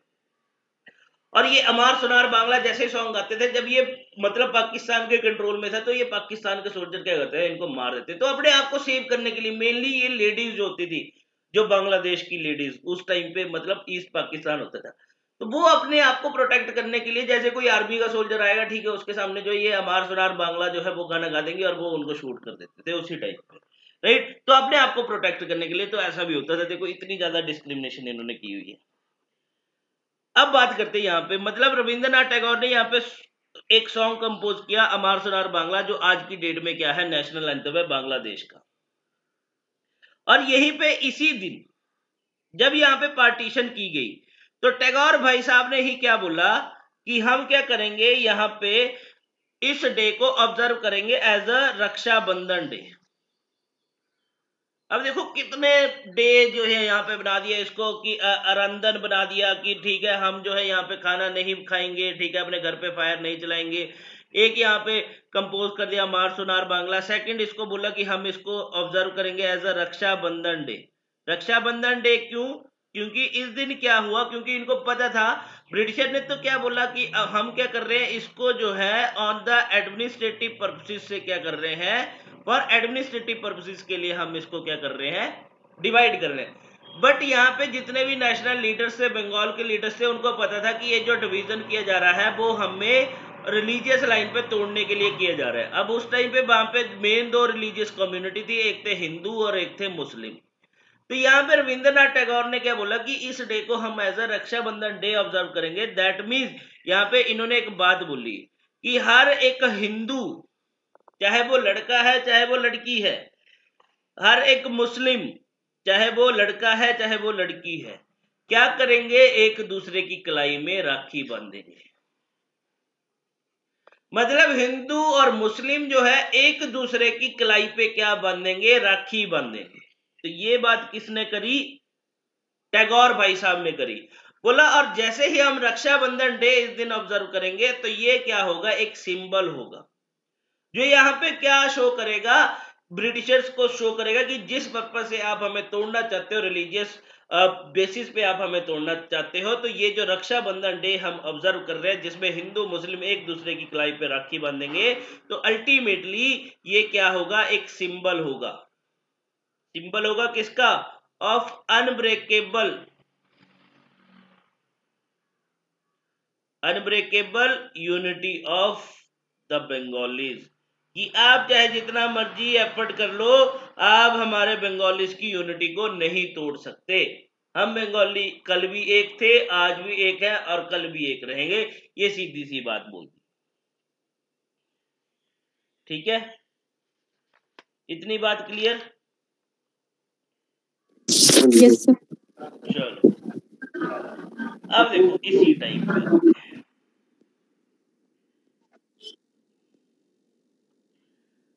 और ये अमार सुनार बांग्ला जैसे सॉन्ग गाते थे, जब ये मतलब पाकिस्तान के कंट्रोल में था, तो ये पाकिस्तान के सोल्जर क्या करते हैं, इनको मार देते। तो अपने आप को सेव करने के लिए मेनली ये लेडीज जो होती थी, जो बांग्लादेश की लेडीज उस टाइम पे मतलब ईस्ट पाकिस्तान होता था, तो वो अपने आप को प्रोटेक्ट करने के लिए, जैसे कोई आर्मी का सोल्जर आएगा, ठीक है, उसके सामने जो ये अमार सुनार बांग्ला जो है वो गाना गा देंगे और वो उनको शूट कर देते थे उसी टाइम पे, राइट। तो अपने आप को प्रोटेक्ट करने के लिए तो ऐसा भी होता था। देखो इतनी ज्यादा डिस्क्रिमिनेशन इन्होंने की हुई है। अब बात करते हैं यहाँ पे, मतलब रविंद्रनाथ टैगोर ने यहाँ पे एक सॉन्ग कंपोज किया अमार सुनार बांग्ला, जो आज की डेट में क्या है, नेशनल एंथम है बांग्लादेश का। और यहीं पे इसी दिन जब यहाँ पे पार्टीशन की गई, तो टैगोर भाई साहब ने ही क्या बोला कि हम क्या करेंगे, यहाँ पे इस डे को ऑब्जर्व करेंगे एज अ रक्षाबंधन डे। अब देखो कितने डे जो है यहाँ पे बना दिया इसको कि अरंदन बना दिया कि ठीक है हम जो है यहाँ पे खाना नहीं खाएंगे, ठीक है, अपने घर पे फायर नहीं चलाएंगे। एक यहाँ पे कंपोज कर दिया मार सुनार बांग्ला। सेकंड इसको बोला कि हम इसको ऑब्जर्व करेंगे as a Rakshabandhan day. Rakshabandhan day क्यों, क्योंकि इस दिन क्या हुआ, क्योंकि इनको पता था, ब्रिटिशर ने तो क्या बोला कि हम क्या कर रहे हैं, इसको जो है ऑन द एडमिनिस्ट्रेटिव पर्पसेस से क्या कर रहे हैं, फॉर एडमिनिस्ट्रेटिव पर्पसेस के लिए हम इसको क्या कर रहे हैं, डिवाइड कर रहे हैं। बट यहाँ पे जितने भी नेशनल लीडर्स थे, बंगाल के लीडर्स थे, उनको पता था कि ये जो डिवीजन किया जा रहा है वो हमें रिलीजियस लाइन पे तोड़ने के लिए किया जा रहा है। अब उस टाइम पे वहां पे मेन दो रिलीजियस कम्युनिटी थी, एक थे हिंदू और एक थे मुस्लिम। तो यहाँ पे रविंद्रनाथ टैगोर ने क्या बोला कि इस डे को हम as a Rakshabandhan day observe करेंगे। दैट मीन्स यहाँ पे इन्होंने एक बात बोली कि हर एक हिंदू, चाहे वो लड़का है चाहे वो लड़की है, हर एक मुस्लिम, चाहे वो लड़का है चाहे वो लड़की है, क्या करेंगे, एक दूसरे की कलाई में राखी बांधेंगे। मतलब हिंदू और मुस्लिम जो है एक दूसरे की कलाई पे क्या बांधेंगे, राखी बांधेंगे। तो ये बात किसने करी, टैगोर भाई साहब ने करी। बोला और जैसे ही हम रक्षाबंधन डे इस दिन ऑब्जर्व करेंगे तो ये क्या होगा, एक सिंबल होगा जो यहाँ पे क्या शो करेगा, ब्रिटिशर्स को शो करेगा कि जिस पर्पज से आप हमें तोड़ना चाहते हो, रिलीजियस बेसिस पे आप हमें तोड़ना चाहते हो, तो ये जो रक्षाबंधन डे हम ऑब्जर्व कर रहे हैं जिसमें हिंदू मुस्लिम एक दूसरे की कलाई पे राखी बांधेंगे, तो अल्टीमेटली ये क्या होगा, एक सिंबल होगा। सिंबल होगा किसका, of unbreakable unity of the Bengalis, कि आप चाहे जितना मर्जी एफर्ट कर लो, आप हमारे बंगालीज की यूनिटी को नहीं तोड़ सकते। हम बंगाली कल भी एक थे, आज भी एक है और कल भी एक रहेंगे। ये सीधी सी बात बोल दी, ठीक है। इतनी बात क्लियर? Yes sir. चलो अब देखो इसी टाइम पे आते हैं।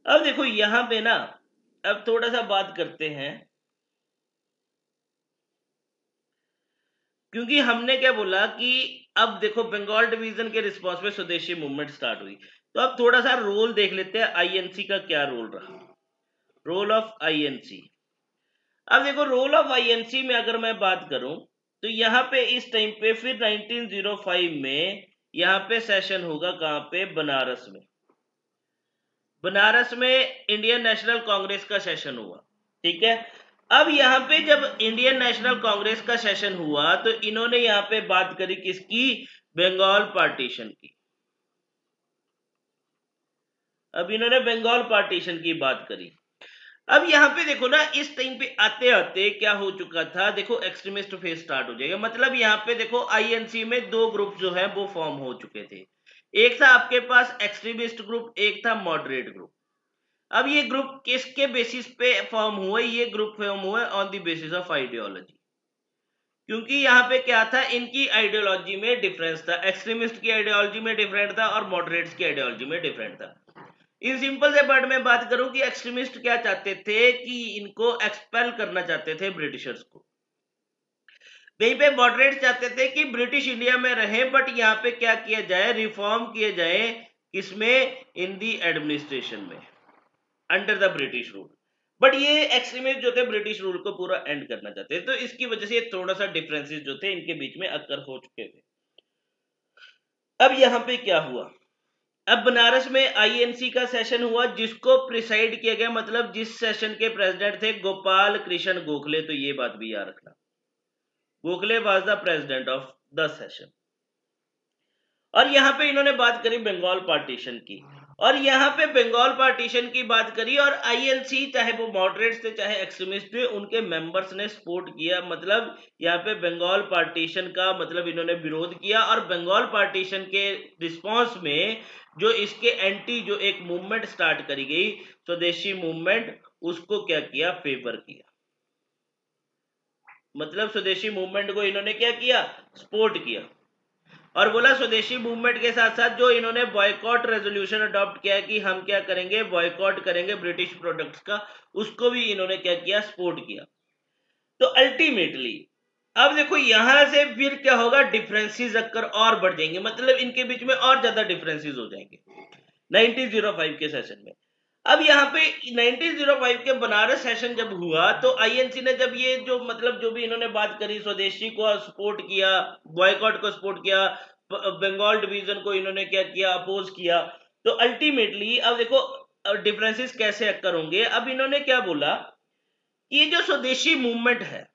अब देखो यहां पे ना, अब थोड़ा सा बात करते हैं, क्योंकि हमने क्या बोला कि अब देखो बंगाल डिवीजन के रिस्पॉन्स में स्वदेशी मूवमेंट स्टार्ट हुई, तो अब थोड़ा सा रोल देख लेते हैं आईएनसी का क्या रोल रहा। रोल ऑफ आईएनसी, अब देखो रोल ऑफ आईएनसी में अगर मैं बात करूं तो यहाँ पे इस टाइम पे फिर 1905 में यहाँ पे सेशन होगा, कहां पे? बनारस में। बनारस में इंडियन नेशनल कांग्रेस का सेशन हुआ, ठीक है। अब यहाँ पे जब इंडियन नेशनल कांग्रेस का सेशन हुआ तो इन्होंने यहाँ पे बात करी किसकी? बंगाल पार्टीशन की। अब इन्होंने बंगाल पार्टीशन की बात करी। अब यहाँ पे देखो ना, इस टाइम पे आते आते क्या हो चुका था, देखो एक्सट्रीमिस्ट फेज स्टार्ट हो जाएगा। मतलब यहाँ पे देखो आईएनसी में दो ग्रुप जो है वो फॉर्म हो चुके थे। एक था आपके पास एक्सट्रीमिस्ट ग्रुप, एक था मॉडरेट ग्रुप। अब ये ग्रुप किसके बेसिस पे फॉर्म हुए? ये ग्रुप फॉर्म हुए on the basis of ideology, क्योंकि यहाँ पे क्या था, इनकी आइडियोलॉजी में डिफरेंस था। एक्सट्रीमिस्ट की आइडियोलॉजी में डिफरेंट था और मॉडरेट्स की आइडियोलॉजी में डिफरेंट था। इन सिंपल से वर्ड में बात करूं कि एक्सट्रीमिस्ट क्या चाहते थे कि इनको एक्सपेल करना चाहते थे ब्रिटिशर्स को। वहीं पे मॉडरेट्स चाहते थे कि ब्रिटिश इंडिया में रहे, बट यहाँ पे क्या किया जाए, रिफॉर्म किए जाए, किसमें? इन दी एडमिनिस्ट्रेशन में, under the British rule. But ये एक्सट्रीमिस्ट जो थे ब्रिटिश रूल को पूरा एंड करना चाहते थे, तो इसकी वजह से थोड़ा सा डिफरेंसेस जो थे इनके बीच में अक्कर हो चुके थे। अब यहाँ पे क्या हुआ, अब बनारस में आईएनसी का सेशन हुआ जिसको प्रिसाइड किया गया, मतलब जिस सेशन के प्रेसिडेंट थे गोपाल कृष्ण गोखले। तो ये बात भी याद रखना, Gokhale was the president of the session. और यहाँ पे इन्होंने बात करी बंगाल पार्टीशन की, और यहाँ पे बंगाल पार्टीशन की बात करी, और आईएनसी चाहे वो मॉडरेट्स थे चाहे एक्सट्रीमिस्ट थे, उनके मेंबर्स ने सपोर्ट किया। मतलब यहाँ पे बंगाल पार्टीशन का मतलब इन्होंने विरोध किया, और बंगाल पार्टीशन के रिस्पॉन्स में जो इसके एंटी जो एक मूवमेंट स्टार्ट करी गई, स्वदेशी मूवमेंट, उसको क्या किया? फेवर किया। मतलब स्वदेशी मूवमेंट को इन्होंने क्या किया? सपोर्ट किया। और बोला स्वदेशी मूवमेंट के साथ साथ जो इन्होंने बॉयकॉट रेजोल्यूशन अडॉप्ट किया कि हम क्या करेंगे? बॉयकॉट करेंगे ब्रिटिश प्रोडक्ट्स का, उसको भी इन्होंने क्या किया? सपोर्ट किया। तो अल्टीमेटली अब देखो यहां से फिर क्या होगा, डिफरेंसेस अक्कर और बढ़ जाएंगे, मतलब इनके बीच में और ज्यादा डिफरेंसेस हो जाएंगे 1905 के सेशन में। अब यहाँ पे 1905 के बनारस सेशन जब हुआ तो आईएनसी ने जब ये जो मतलब जो भी इन्होंने बात करी, स्वदेशी को सपोर्ट किया, बॉयकॉट को सपोर्ट किया, बंगाल डिवीजन को इन्होंने क्या किया? अपोज किया। तो अल्टीमेटली अब देखो डिफरेंसेस कैसे अक्कर होंगे। अब इन्होंने क्या बोला कि ये जो स्वदेशी मूवमेंट है,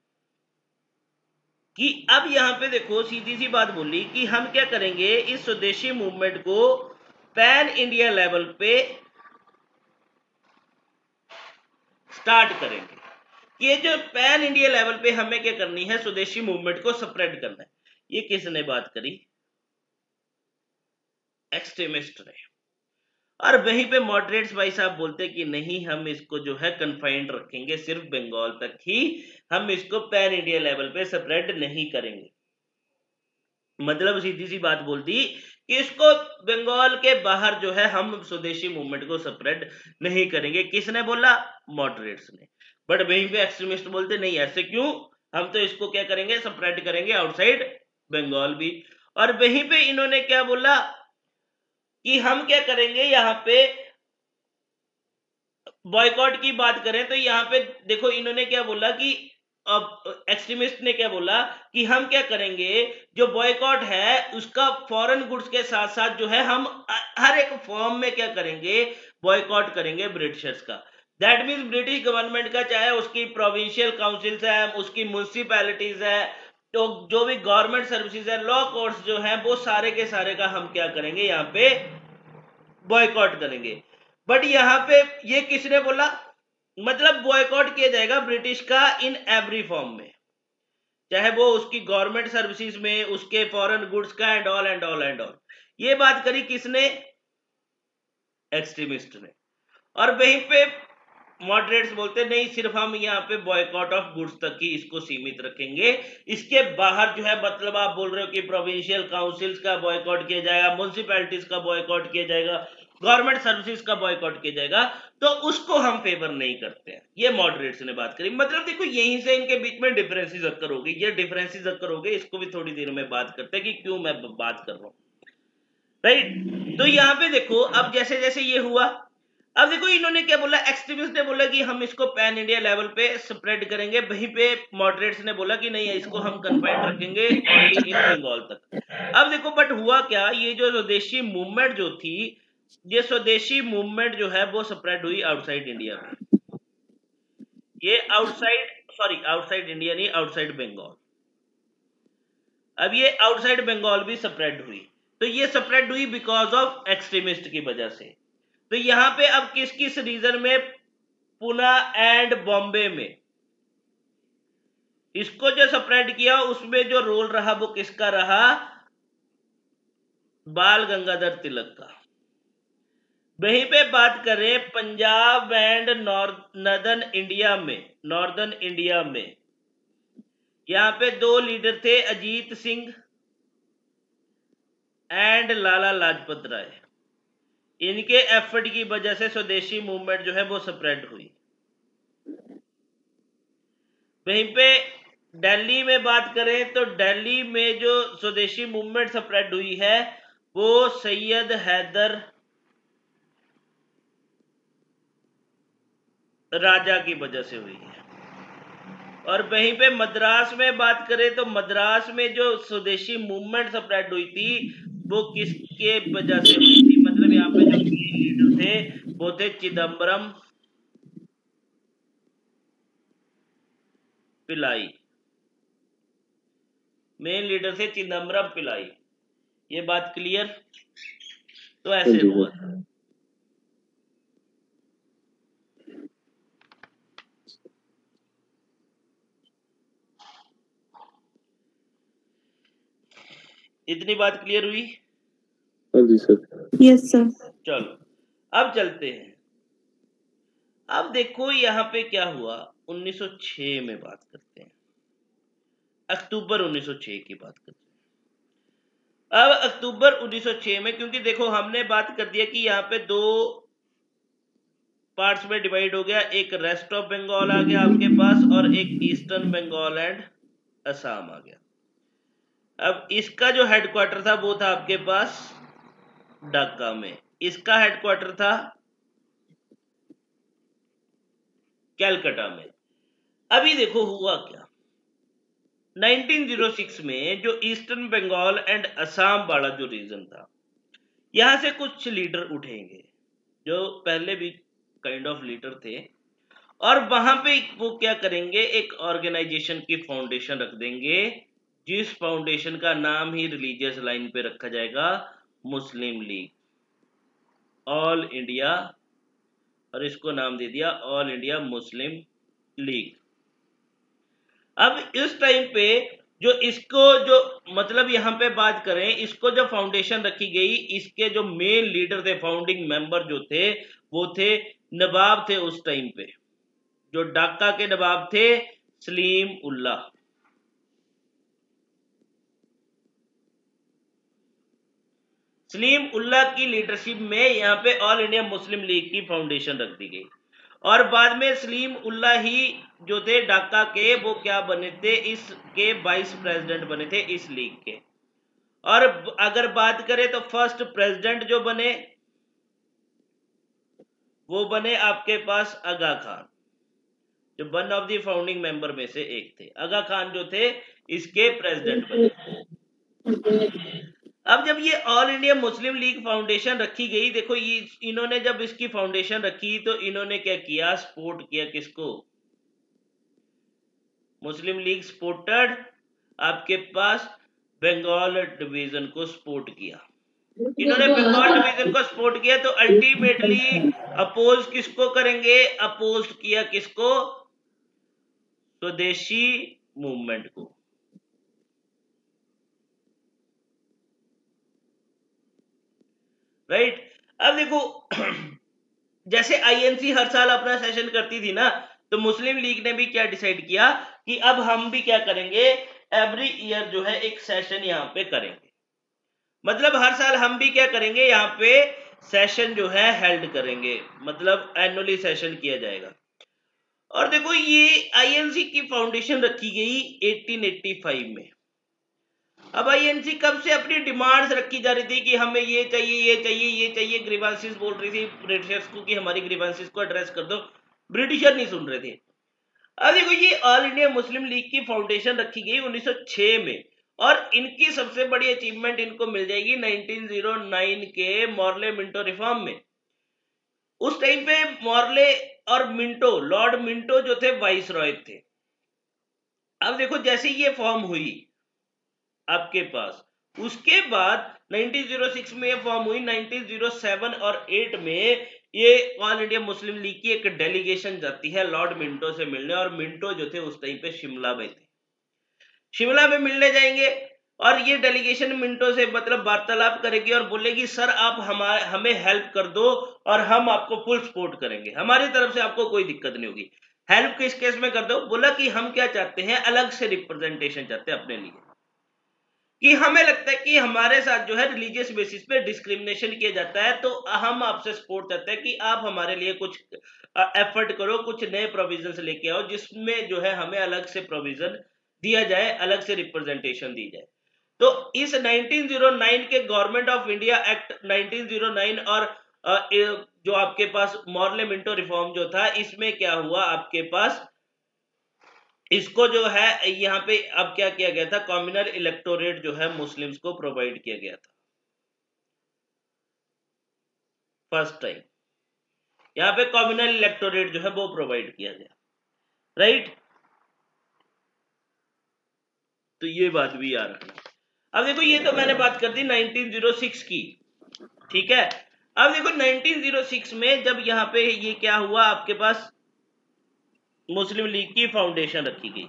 कि अब यहाँ पे देखो सीधी सी बात बोली कि हम क्या करेंगे, इस स्वदेशी मूवमेंट को पैन इंडिया लेवल पे स्टार्ट करेंगे। ये जो पैन इंडिया लेवल पे हमें क्या करनी है, स्वदेशी मूवमेंट को स्प्रेड करना है। ये किसने बात करी? एक्सट्रीमिस्ट ने। और वहीं पे मॉडरेट्स भाई साहब बोलते कि नहीं, हम इसको जो है कन्फाइंड रखेंगे, सिर्फ बंगाल तक ही, हम इसको पैन इंडिया लेवल पे स्प्रेड नहीं करेंगे। मतलब सीधी सी बात बोल दी कि इसको बंगाल के बाहर जो है हम स्वदेशी मूवमेंट को स्प्रेड नहीं करेंगे। किसने बोला? मॉडरेट्स ने। बट वहीं पे एक्सट्रीमिस्ट बोलते नहीं, ऐसे क्यों, हम तो इसको क्या करेंगे? स्प्रेड करेंगे आउटसाइड बंगाल भी। और वहीं पे इन्होंने क्या बोला कि हम क्या करेंगे, यहाँ पे बॉयकॉट की बात करें तो यहाँ पे देखो इन्होंने क्या बोला कि अब एक्सट्रीमिस्ट ने क्या बोला कि हम क्या करेंगे, जो बॉयकॉट है उसका फॉरेन गुड्स के साथ साथ जो है हम हर एक फॉर्म में क्या करेंगे? बॉयकॉट करेंगे ब्रिटिशर्स का। दैट मीन्स ब्रिटिश गवर्नमेंट का, चाहे उसकी प्रोविंशियल काउंसिल्स है, उसकी म्यूनिसिपैलिटीज है, तो जो भी गवर्नमेंट सर्विसेज है, लॉ कोर्ट्स जो है, वो सारे के सारे का हम क्या करेंगे? यहाँ पे बॉयकॉट करेंगे। बट यहां पे ये किसने बोला? मतलब बॉयकॉट किया जाएगा ब्रिटिश का इन एवरी फॉर्म में, चाहे वो उसकी गवर्नमेंट सर्विसेज में, उसके फॉरेन गुड्स का, and all and all and all. ये बात करी किसने? एक्सट्रीमिस्ट ने। और वहीं पे मॉडरेट्स बोलते नहीं, सिर्फ हम यहाँ पे बॉयकॉट ऑफ गुड्स तक ही इसको सीमित रखेंगे, इसके बाहर जो है मतलब आप बोल रहे हो कि प्रोविंशियल काउंसिल्स का बॉयकॉट किया जाएगा, म्युनिसिपैलिटीज का बॉयकॉट किया जाएगा, गवर्नमेंट सर्विसेज का बॉयकॉट किया जाएगा, तो उसको हम फेवर नहीं करते हैं। ये मॉडरेट्स ने बात करी। मतलब देखो यहीं से इनके बीच में डिफरेंसेस अक्कर हो गई। ये डिफरेंसेस अक्कर हो गए, इसको भी थोड़ी देर में बात करते हैं कि क्यों मैं बात कर रहा हूँ, राइट। तो यहाँ पे देखो अब जैसे जैसे ये हुआ, अब देखो इन्होंने क्या बोला, एक्सट्रीमिस्ट ने बोला कि हम इसको पैन इंडिया लेवल पे स्प्रेड करेंगे, वहीं पे मॉडरेट्स ने बोला कि नहीं इसको हम कन्फाइंड रखेंगे ओनली इन बंगाल तक। अब देखो बट हुआ क्या, ये जो स्वदेशी मूवमेंट जो थी, ये स्वदेशी मूवमेंट जो है वो स्प्रेड हुई आउटसाइड इंडिया में। ये आउटसाइड इंडिया नहीं, आउटसाइड बंगाल। अब ये आउटसाइड बंगाल भी स्प्रेड हुई, तो ये स्प्रेड हुई बिकॉज ऑफ एक्सट्रीमिस्ट की वजह से। तो यहां पे अब किस किस रीजन में, पुणे एंड बॉम्बे में इसको जो स्प्रेड किया, उसमें जो रोल रहा वो किसका रहा, बाल गंगाधर तिलक का। वहीं पे बात करें पंजाब एंड नॉर्दर्न इंडिया में यहां पे दो लीडर थे, अजीत सिंह एंड लाला लाजपत राय। इनके एफर्ट की वजह से स्वदेशी मूवमेंट जो है वो स्प्रेड हुई। वहीं पे दिल्ली में बात करें तो दिल्ली में जो स्वदेशी मूवमेंट स्प्रेड हुई है वो सैयद हैदर राजा की वजह से हुई है। और वहीं पे मद्रास में बात करें तो मद्रास में जो स्वदेशी मूवमेंट स्प्रेड हुई थी वो किसके वजह से हुई थी, मतलब यहाँ पे जो लीडर थे वो थे चिदम्बरम पिल्लाई। मेन लीडर थे चिदम्बरम पिल्लाई। ये बात क्लियर? तो ऐसे हुआ था। इतनी बात क्लियर हुई? हाँ जी सर। Yes sir. चलो अब चलते हैं। अब देखो यहाँ पे क्या हुआ, 1906 में बात करते हैं, अक्टूबर 1906 की बात करते हैं। अब अक्टूबर 1906 में, क्योंकि देखो हमने बात कर दिया कि यहाँ पे दो पार्ट्स में डिवाइड हो गया, एक रेस्ट ऑफ बंगाल आ गया आपके पास और एक ईस्टर्न बंगाल एंड असम आ गया। अब इसका जो हेडक्वार्टर था वो था आपके पास ढाका में, इसका हेडक्वार्टर था कैलकाटा में। अभी देखो हुआ क्या, 1906 में जो ईस्टर्न बंगाल एंड असम वाला जो रीजन था, यहां से कुछ लीडर उठेंगे जो पहले भी काइंड ऑफ लीडर थे, और वहां पे वो क्या करेंगे, एक ऑर्गेनाइजेशन की फाउंडेशन रख देंगे, जिस फाउंडेशन का नाम ही रिलीजियस लाइन पे रखा जाएगा, मुस्लिम लीग, ऑल इंडिया, और इसको नाम दे दिया ऑल इंडिया मुस्लिम लीग। अब इस टाइम पे जो इसको जो मतलब यहां पे बात करें, इसको जो फाउंडेशन रखी गई, इसके जो मेन लीडर थे, फाउंडिंग मेंबर जो थे वो थे नवाब थे उस टाइम पे, जो ढाका के नवाब थे सलीम उल्लाह। सलीम उल्लाह की लीडरशिप में यहाँ पे ऑल इंडिया मुस्लिम लीग की फाउंडेशन रख दी गई, और बाद में सलीम उल्लाह ही जो थे ढाका के, वो क्या बने थे, इसके वाइस प्रेसिडेंट बने थे इस लीग के। और अगर बात करें तो फर्स्ट प्रेसिडेंट जो बने वो बने आपके पास आगा खान, जो one of the founding member में से एक थे। आगा खान जो थे इसके प्रेसिडेंट बने। अब जब ये all India Muslim league foundation रखी गई, देखो ये इन्होंने जब इसकी फाउंडेशन रखी तो इन्होंने क्या किया, सपोर्ट किया किसको, मुस्लिम लीग सपोर्टेड आपके पास बंगाल डिवीजन को सपोर्ट किया। इन्होंने बंगाल डिवीजन को सपोर्ट किया तो अल्टीमेटली अपोज किसको करेंगे, अपोज किया किसको, स्वदेशी मूवमेंट को। राइट। अब देखो जैसे आईएनसी हर साल अपना सेशन करती थी ना, तो मुस्लिम लीग ने भी क्या डिसाइड किया कि अब हम भी क्या करेंगे, एवरी ईयर जो है एक सेशन यहाँ पे करेंगे। मतलब हर साल हम भी क्या करेंगे, यहाँ पे सेशन जो है हेल्ड करेंगे, मतलब एनुअली सेशन किया जाएगा। और देखो ये आईएनसी की फाउंडेशन रखी गई 1885 में। अब आईएनसी कब से अपनी डिमांड्स रखी जा रही थी कि हमें ये चाहिए, ये चाहिए, ये चाहिए, ग्रीवांसेस बोल रही थी ब्रिटिशर्स को कि हमारी ग्रीवांसेस को एड्रेस कर दो, ब्रिटिशर नहीं सुन रहे थे। अब देखो ये ऑल इंडिया मुस्लिम लीग की फाउंडेशन रखी गई 1906 में, और इनकी सबसे बड़ी अचीवमेंट इनको मिल जाएगी 1909 के मॉर्ले मिंटो रिफॉर्म में। उस टाइम पे मॉर्ले और मिंटो, लॉर्ड मिंटो जो थे वाइस रॉय थे। अब देखो जैसे ये फॉर्म हुई आपके पास, उसके बाद 1906 में ये फॉर्म हुई, 1907 और 8 में ये ऑल इंडिया मुस्लिम लीग की एक डेलीगेशन जाती है लॉर्ड मिंटो से मिलने, और मिंटो जो थे उस टाइम पे शिमला में थे, शिमला में मिलने जाएंगे, और ये डेलीगेशन मिंटो से मतलब वार्तालाप करेगी और बोलेगी सर आप हमें हेल्प कर दो और हम आपको फुल सपोर्ट करेंगे, हमारी तरफ से आपको कोई दिक्कत नहीं होगी। हेल्प किस केस में कर दो, बोला कि हम क्या चाहते हैं, अलग से रिप्रेजेंटेशन चाहते हैं अपने लिए, कि हमें लगता है कि हमारे साथ जो है रिलीजियस बेसिस पे डिस्क्रिमिनेशन किया जाता है, तो हम आपसे सपोर्ट चाहते हैं कि आप हमारे लिए कुछ एफर्ट करो, कुछ नए प्रोविजंस लेके आओ जिसमें जो है हमें अलग से प्रोविजन दिया जाए, अलग से रिप्रेजेंटेशन दी जाए। तो इस 1909 के गवर्नमेंट ऑफ इंडिया एक्ट 1909 और जो आपके पास मॉर्ले मिंटो रिफॉर्म जो था, इसमें क्या हुआ आपके पास, इसको जो है यहाँ पे अब क्या किया गया था, कम्युनल इलेक्टोरेट जो है मुस्लिम्स को प्रोवाइड किया गया था फर्स्ट टाइम, यहाँ पे कम्युनल इलेक्टोरेट जो है वो प्रोवाइड किया गया, राइट। तो ये बात भी याद रखना। अब देखो ये तो मैंने बात कर दी 1906 की, ठीक है। अब देखो 1906 में जब यहाँ पे ये क्या हुआ, आपके पास मुस्लिम लीग की फाउंडेशन रखी गई।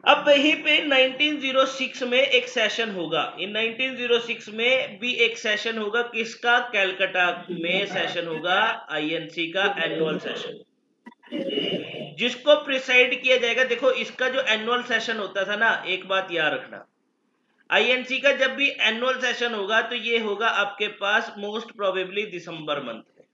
अब वहीं पे 1906 में एक सेशन होगा, इन 1906 में भी एक सेशन होगा, किसका, कैलकाटा में सेशन होगा आईएनसी का एनुअल सेशन, जिसको प्रिसाइड किया जाएगा। देखो इसका जो एनुअल सेशन होता था ना, एक बात याद रखना, आईएनसी का जब भी एनुअल सेशन होगा तो ये होगा आपके पास मोस्ट प्रोबेबली दिसंबर मंथ में,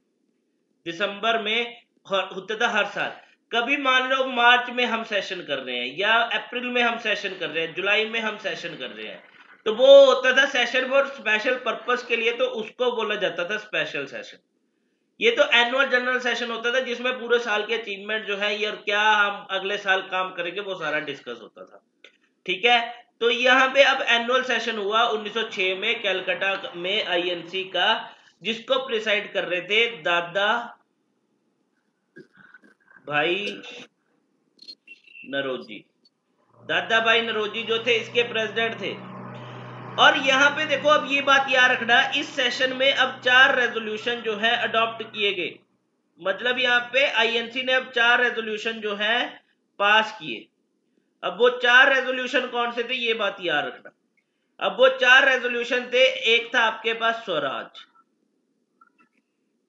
दिसंबर में होता था हर साल। कभी मान लो मार्च में हम सेशन कर रहे हैं या अप्रैल में हम सेशन कर रहे हैं, जुलाई में हम सेशन कर रहे हैं, तो वो होता था सेशन वो स्पेशल पर्पस के लिए, तो उसको बोला जाता था स्पेशल सेशन। ये तो एनुअल जनरल सेशन होता था जिसमें पूरे साल के अचीवमेंट जो है और क्या हम अगले साल काम करेंगे वो सारा डिस्कस होता था, ठीक है। तो यहाँ पे अब एनुअल सेशन हुआ 1906 में कैलकाटा में आईएनसी का, जिसको प्रिसाइड कर रहे थे दादा भाई नरोजी, दादा भाई नरोजी जो थे इसके प्रेसिडेंट थे। और यहाँ पे देखो अब ये बात याद रखना, इस सेशन में अब 4 रेजोल्यूशन जो है अडॉप्ट किए गए, मतलब यहाँ पे आईएनसी ने अब 4 रेजोल्यूशन जो है पास किए। अब वो 4 रेजोल्यूशन कौन से थे ये बात याद रखना। अब वो 4 रेजोल्यूशन थे, एक था आपके पास स्वराज,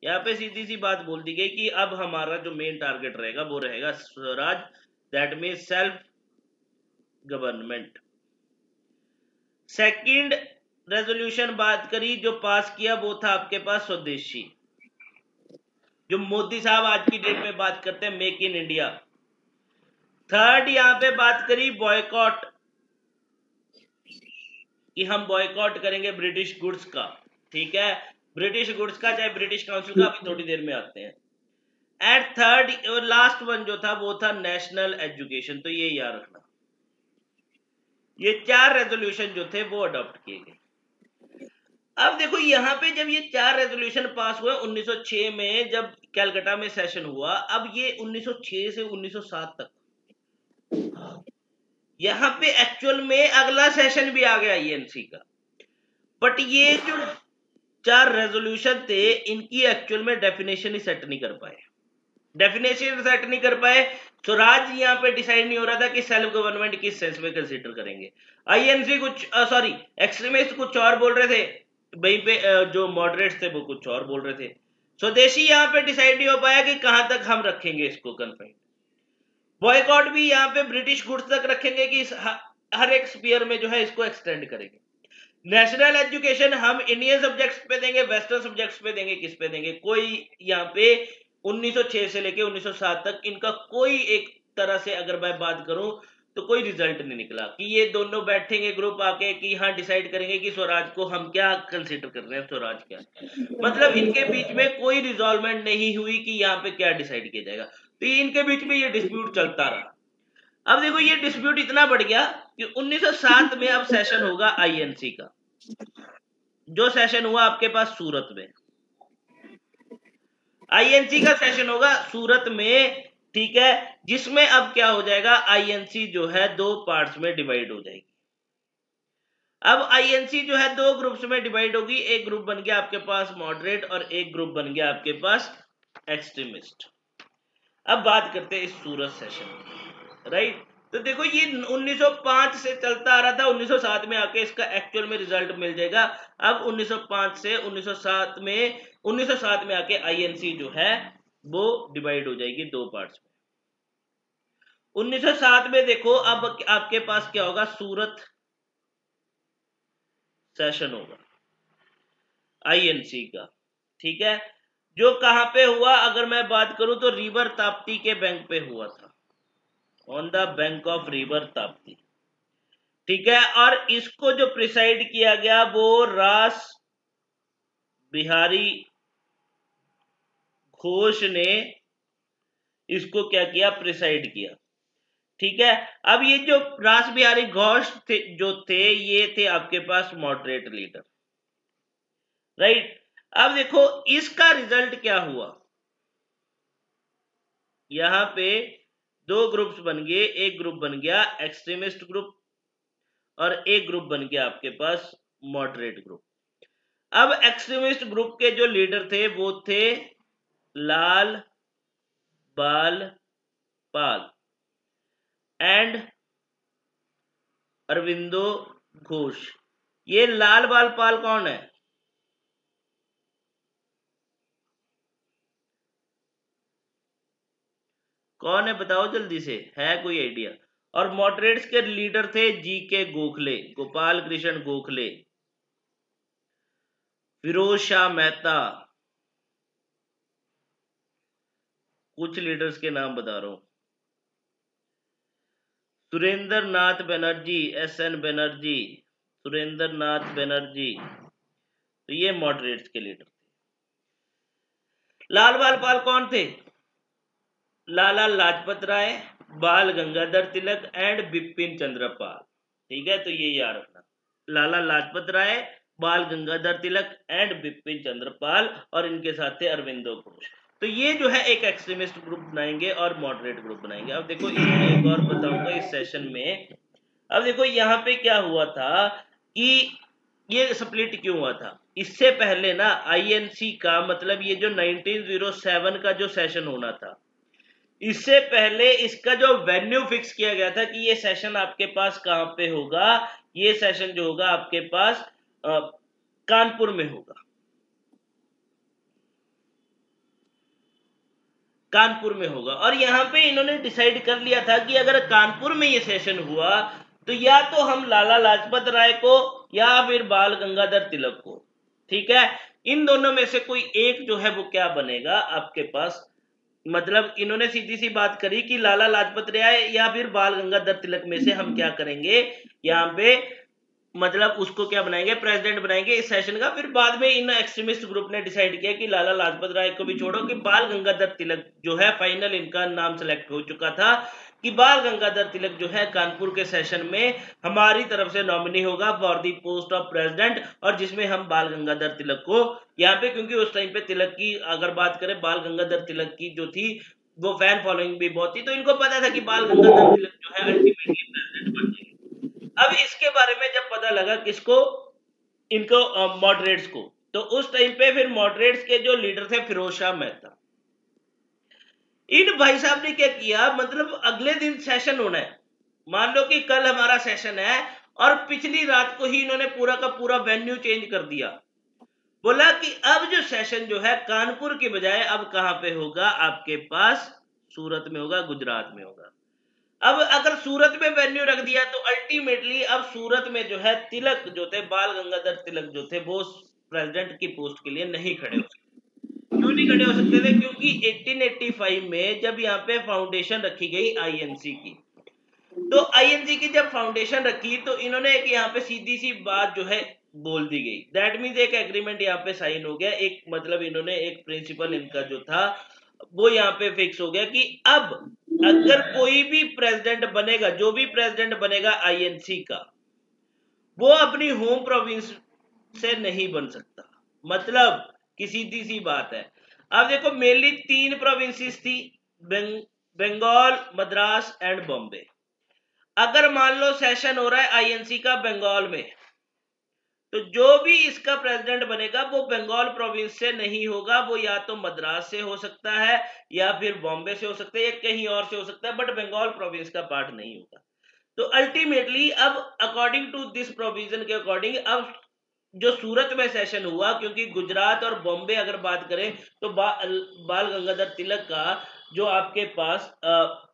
यहाँ पे सीधी सी बात बोल दी गई कि अब हमारा जो मेन टारगेट रहेगा वो रहेगा Swaraj, that mean self government. Second resolution बात करी जो पास किया वो था आपके पास स्वदेशी, जो मोदी साहब आज की डेट में बात करते हैं मेक इन इंडिया। थर्ड यहाँ पे बात करी बॉयकॉट, कि हम बॉयकॉट करेंगे ब्रिटिश गुड्स का, ठीक है, ब्रिटिश गुड्स का चाहे ब्रिटिश काउंसिल का, अभी थोड़ी देर में आते हैं। एंड थर्ड और लास्ट वन जो था वो था नेशनल एजुकेशन। तो ये याद रखना, ये 4 रेजोल्यूशन जो थे वो अडॉप्ट किए गए। अब देखो यहाँ पे जब ये 4 रेजोल्यूशन पास हुए 1906 में जब कैलकाटा में सेशन हुआ, अब ये 1906 से 1907 तक, यहाँ पे एक्चुअल में अगला सेशन भी आ गया आईएनसी का, बट ये जो 4 रेजोल्यूशन थे इनकी एक्चुअल में डेफिनेशन ही सेट नहीं कर पाए, डेफिनेशन सेट नहीं कर पाए। स्वराज यहाँ पे डिसाइड नहीं हो रहा था कि सेल्फ गवर्नमेंट किस सेंस में कंसीडर करेंगे। आईएनसी कुछ एक्सट्रीमिस्ट कुछ और बोल रहे थे, वहीं पे जो मॉडरेट्स थे वो कुछ और बोल रहे थे। स्वदेशी यहाँ पे डिसाइड नहीं हो पाया कि कहां तक हम रखेंगे इसको कन्फाइंड। बॉयकॉट भी यहाँ पे ब्रिटिश गुड्स तक रखेंगे कि हर एक स्पीयर में जो है इसको एक्सटेंड करेंगे। नेशनल एजुकेशन हम इंडियन सब्जेक्ट्स पे देंगे, वेस्टर्न सब्जेक्ट्स पे देंगे, किस पे देंगे? कोई यहाँ पे 1906 से लेके 1907 तक इनका कोई एक तरह से अगर मैं बात करूं तो कोई रिजल्ट नहीं निकला कि ये दोनों बैठेंगे ग्रुप आके कि हाँ डिसाइड करेंगे कि स्वराज को हम क्या कंसीडर कर रहे हैं, स्वराज क्या। मतलब इनके बीच में कोई रिजॉल्वमेंट नहीं हुई कि यहाँ पे क्या डिसाइड किया जाएगा। तो इनके बीच में ये डिस्प्यूट चलता रहा। अब देखो ये डिस्प्यूट इतना बढ़ गया कि 1907 में अब सेशन होगा आईएनसी का, जो सेशन हुआ आपके पास सूरत में। आईएनसी का सेशन होगा सूरत में, ठीक है, जिसमें अब क्या हो जाएगा, आईएनसी जो है दो पार्ट्स में डिवाइड हो जाएगी। अब आईएनसी जो है दो ग्रुप्स में डिवाइड होगी, एक ग्रुप बन गया आपके पास मॉडरेट और एक ग्रुप बन गया आपके पास एक्सट्रीमिस्ट। अब बात करते हैं इस सूरत सेशन की, राइट। तो देखो ये 1905 से चलता आ रहा था, 1907 में आके इसका एक्चुअल में रिजल्ट मिल जाएगा। अब 1905 से 1907 में आके आईएनसी जो है वो डिवाइड हो जाएगी दो पार्ट्स में। 1907 में देखो अब आपके पास क्या होगा, सूरत सेशन होगा आईएनसी का, ठीक है, जो कहां पे हुआ अगर मैं बात करूं तो रिवर ताप्ती के बैंक पे हुआ था, on the bank of river Tapti, ठीक है। और इसको जो प्रिसाइड किया गया वो रास बिहारी घोष ने इसको क्या किया, प्रिसाइड किया, ठीक है। अब ये जो रास बिहारी घोष थे जो थे, ये थे आपके पास मॉडरेट लीडर, राइट। अब देखो इसका रिजल्ट क्या हुआ, यहां पे दो ग्रुप्स बन गए, एक ग्रुप बन गया एक्सट्रीमिस्ट ग्रुप और एक ग्रुप बन गया आपके पास मॉडरेट ग्रुप। अब एक्सट्रीमिस्ट ग्रुप के जो लीडर थे वो थे लाल बाल पाल एंड अरविंदो घोष। ये लाल बाल पाल कौन है? कौन है बताओ जल्दी से, है कोई आइडिया? और मॉडरेट्स के लीडर थे जी के गोखले, गोपाल कृष्ण गोखले, फिरोज शाह मेहता। कुछ लीडर्स के नाम बता रहा हूं, सुरेंद्र नाथ बनर्जी, एसएन बनर्जी, सुरेंद्र नाथ बनर्जी। तो ये मॉडरेट्स के लीडर थे। लाल बाल पाल कौन थे? लाला लाजपत राय, बाल गंगाधर तिलक एंड बिपिन चंद्र पाल, ठीक है। तो ये याद रखना, लाला लाजपत राय, बाल गंगाधर तिलक एंड बिपिन चंद्र पाल, और इनके साथ थे अरविंदो घोष। तो ये जो है एक एक्सट्रीमिस्ट ग्रुप बनाएंगे और मॉडरेट ग्रुप बनाएंगे। अब देखो इसमें एक और बताऊंगा इस सेशन में। अब देखो यहाँ पे क्या हुआ था कि ये स्प्लिट क्यों हुआ था। इससे पहले ना आईएनसी का मतलब ये जो 1907 का जो सेशन होना था, इससे पहले इसका जो वेन्यू फिक्स किया गया था कि ये सेशन आपके पास कहां पे होगा, ये सेशन जो होगा आपके पास कानपुर में होगा, कानपुर में होगा। और यहां पे इन्होंने डिसाइड कर लिया था कि अगर कानपुर में ये सेशन हुआ तो या तो हम लाला लाजपत राय को या फिर बाल गंगाधर तिलक को, ठीक है, इन दोनों में से कोई एक जो है वो क्या बनेगा आपके पास। मतलब इन्होंने सीधी सी बात करी कि लाला लाजपत राय या फिर बाल गंगाधर तिलक में से हम क्या करेंगे यहाँ पे, मतलब उसको क्या बनाएंगे, प्रेसिडेंट बनाएंगे इस सेशन का। फिर बाद में इन एक्सट्रीमिस्ट ग्रुप ने डिसाइड किया कि लाला लाजपत राय को भी छोड़ो, कि बाल गंगाधर तिलक जो है, फाइनल इनका नाम सेलेक्ट हो चुका था कि बाल गंगाधर तिलक जो है कानपुर के सेशन में हमारी तरफ से नॉमिनी होगा for the post of president, और जिसमें हम बाल गंगाधर तिलक को यहाँ पे, क्योंकि उस टाइम पे तिलक की अगर बात करें, बाल गंगाधर तिलक की जो थी वो फैन फॉलोइंग भी बहुत थी, तो इनको पता था कि बाल गंगाधर तिलक जो है अल्टीमेटली प्रेसिडेंट बन जाएंगे। अब इसके बारे में जब पता लगा किसको, इनको मॉडरेट्स को, तो उस टाइम पे फिर मॉडरेट्स के जो लीडर थे फिरोज शाह मेहता, इन भाई साहब ने क्या किया, मतलब अगले दिन सेशन होना है, मान लो कि कल हमारा सेशन है, और पिछली रात को ही इन्होंने पूरा का पूरा वेन्यू चेंज कर दिया। बोला कि अब जो सेशन जो है कानपुर के बजाय अब कहां पे होगा, आपके पास सूरत में होगा, गुजरात में होगा। अब अगर सूरत में वेन्यू रख दिया तो अल्टीमेटली अब सूरत में जो है तिलक जो थे, बाल गंगाधर तिलक जो थे, वो प्रेसिडेंट की पोस्ट के लिए नहीं खड़े हो सकते। क्यों नहीं खड़े हो सकते थे? क्योंकि 1885 में जब यहाँ पे फाउंडेशन रखी गई आईएनसी की, तो आईएनसी की जब फाउंडेशन रखी तो इन्होंने एक यहाँ पे सीधी सी बात जो है बोल दी गई। दैट मीन्स एक एग्रीमेंट यहाँ पे साइन हो गया, एक मतलब इन्होंने एक प्रिंसिपल इनका जो था वो यहाँ पे फिक्स हो गया कि अब अगर कोई भी प्रेसिडेंट बनेगा, जो भी प्रेसिडेंट बनेगा आईएनसी का, वो अपनी होम प्रोविंस से नहीं बन सकता। मतलब कि सीधी सी बात है। अब देखो मेनली 3 प्रोविंसेस थी, बंगाल, मद्रास एंड बॉम्बे। अगर मान लो सेशन हो रहा है आईएनसी का बंगाल में, तो जो भी इसका प्रेसिडेंट बनेगा वो बंगाल प्रोविंस से नहीं होगा, वो या तो मद्रास से हो सकता है या फिर बॉम्बे से हो सकता है या कहीं और से हो सकता है, बट बंगाल प्रोविंस का पार्ट नहीं होगा। तो अल्टीमेटली अब अकॉर्डिंग टू दिस प्रोविजन के अकॉर्डिंग अब जो सूरत में सेशन हुआ, क्योंकि गुजरात और बॉम्बे अगर बात करें तो बाल गंगाधर तिलक का जो आपके पास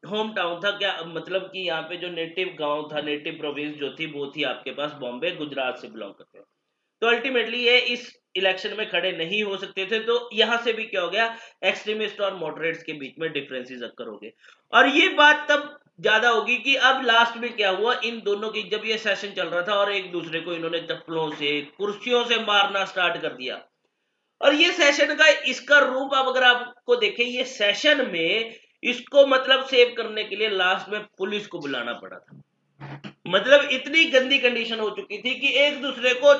होम टाउन था, क्या मतलब कि यहाँ पे जो नेटिव गांव था, नेटिव प्रोविंस जो थी वो थी आपके पास बॉम्बे, गुजरात से बिलोंग करते हैं। तो अल्टीमेटली ये इस इलेक्शन में खड़े नहीं हो सकते थे। तो यहां से भी क्या हो गया, एक्सट्रीमिस्ट और मॉडरेट्स के बीच में डिफरेंसेस अक्कर हो गए। और ये बात तब ज्यादा होगी कि अब लास्ट में क्या हुआ, इन दोनों की जब ये सेशन चल रहा था और एक दूसरे को इन्होंने चप्पलों से, कुर्सियों से मारना स्टार्ट कर दिया। और ये सेशन का इसका रूप अब अगर आपको देखें, ये सेशन में इसको मतलब सेव करने के लिए लास्ट में पुलिस को बुलाना पड़ा था। मतलब इतनी गंदी कंडीशन हो चुकी थी कि एक दूसरे को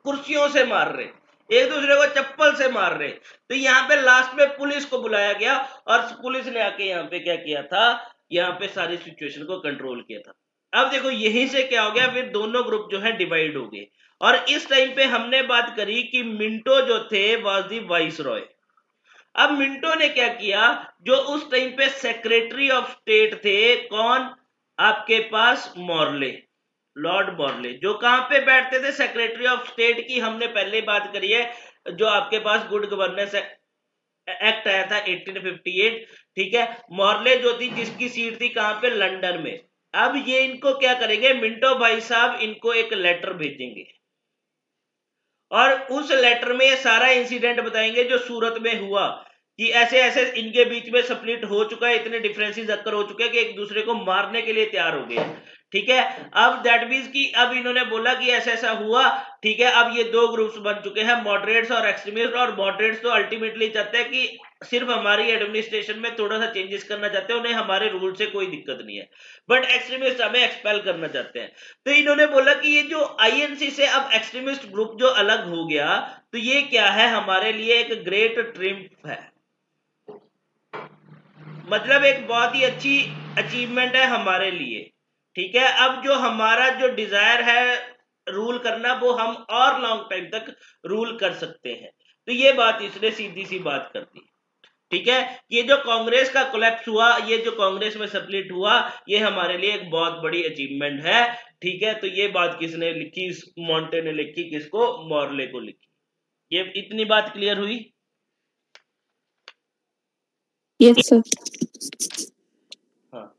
कुर्सियों से मार रहे, एक दूसरे को चप्पल से मार रहे। तो यहाँ पे लास्ट में पुलिस को बुलाया गया और पुलिस ने आके यहाँ पे क्या किया था, यहाँ पे सारी सिचुएशन को कंट्रोल किया था। अब देखो यहीं से क्या हो गया, फिर दोनों ग्रुप जो है डिवाइड हो गए। और इस टाइम पे हमने बात करी कि मिंटो जो थे वाज दी वाइस रॉय। अब मिंटो ने क्या किया, जो उस टाइम पे सेक्रेटरी ऑफ स्टेट थे, कौन, आपके पास मॉर्ले, लॉर्ड मॉर्ले, जो कहां पे बैठते थे, सेक्रेटरी ऑफ स्टेट की हमने पहले बात करी है, जो आपके पास गुड गवर्नेंस एक्ट आया था 1858। ठीक है, मॉर्ले जो थी जिसकी सीट थी कहां पे, लंदन में। अब ये इनको क्या करेंगे, मिंटो भाई साहब इनको एक लेटर भेजेंगे और उस लेटर में ये सारा इंसिडेंट बताएंगे जो सूरत में हुआ, कि ऐसे ऐसे इनके बीच में स्प्लिट हो चुका है, इतने डिफरेंसेस अक्कर हो चुके हैं कि एक दूसरे को मारने के लिए तैयार हो गए। ठीक है, अब दैट मींस कि अब इन्होंने बोला कि ऐसा ऐसा हुआ। ठीक है, अब ये दो ग्रुप्स बन चुके हैं, मॉडरेट्स और एक्सट्रीमिस्ट। और मॉडरेट्स तो अल्टीमेटली चाहते हैं कि सिर्फ हमारी एडमिनिस्ट्रेशन में थोड़ा सा चेंजेस करना चाहते हैं, उन्हें हमारे रूल से कोई दिक्कत नहीं है, बट एक्सट्रीमिस्ट हमें एक्सपेल करना चाहते हैं। तो इन्होंने बोला कि ये जो आईएनसी से अब एक्सट्रीमिस्ट ग्रुप जो अलग हो गया, तो ये क्या है, हमारे लिए एक ग्रेट ट्रिम्फ है, मतलब एक बहुत ही अच्छी अचीवमेंट है हमारे लिए। ठीक है, अब जो हमारा जो डिजायर है रूल करना, वो हम और लॉन्ग टाइम तक रूल कर सकते हैं। तो ये बात इसने सीधी सी बात कर दी। ठीक है, ये जो कांग्रेस का कोलैप्स हुआ, ये जो कांग्रेस में स्प्लिट हुआ, ये हमारे लिए एक बहुत बड़ी अचीवमेंट है। ठीक है, तो ये बात किसने लिखी, मॉन्टे ने लिखी, किसको, मॉर्ले को लिखी। ये इतनी बात क्लियर हुई? Yes sir. हाँ,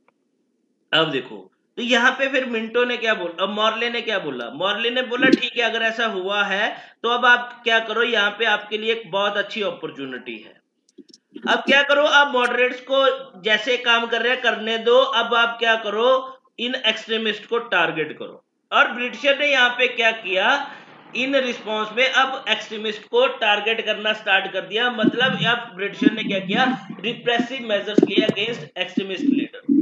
अब देखो, तो यहाँ पे फिर मिंटो ने क्या बोला, अब मॉर्ले ने क्या बोला, मॉर्ले ने बोला ठीक है अगर ऐसा हुआ है तो अब आप क्या करो, यहाँ पे आपके लिए एक बहुत अच्छी अपॉर्चुनिटी है। अब क्या करो, आप मॉडरेट्स को जैसे काम कर रहे हैं करने दो, अब आप क्या करो, इन एक्सट्रीमिस्ट को टारगेट करो। और ब्रिटिशर ने यहाँ पे क्या किया, इन रिस्पॉन्स में अब एक्सट्रीमिस्ट को टारगेट करना स्टार्ट कर दिया। मतलब अब ब्रिटिशर ने क्या किया, रिप्रेसिव मेजर्स लिए अगेंस्ट एक्सट्रीमिस्ट लीडर।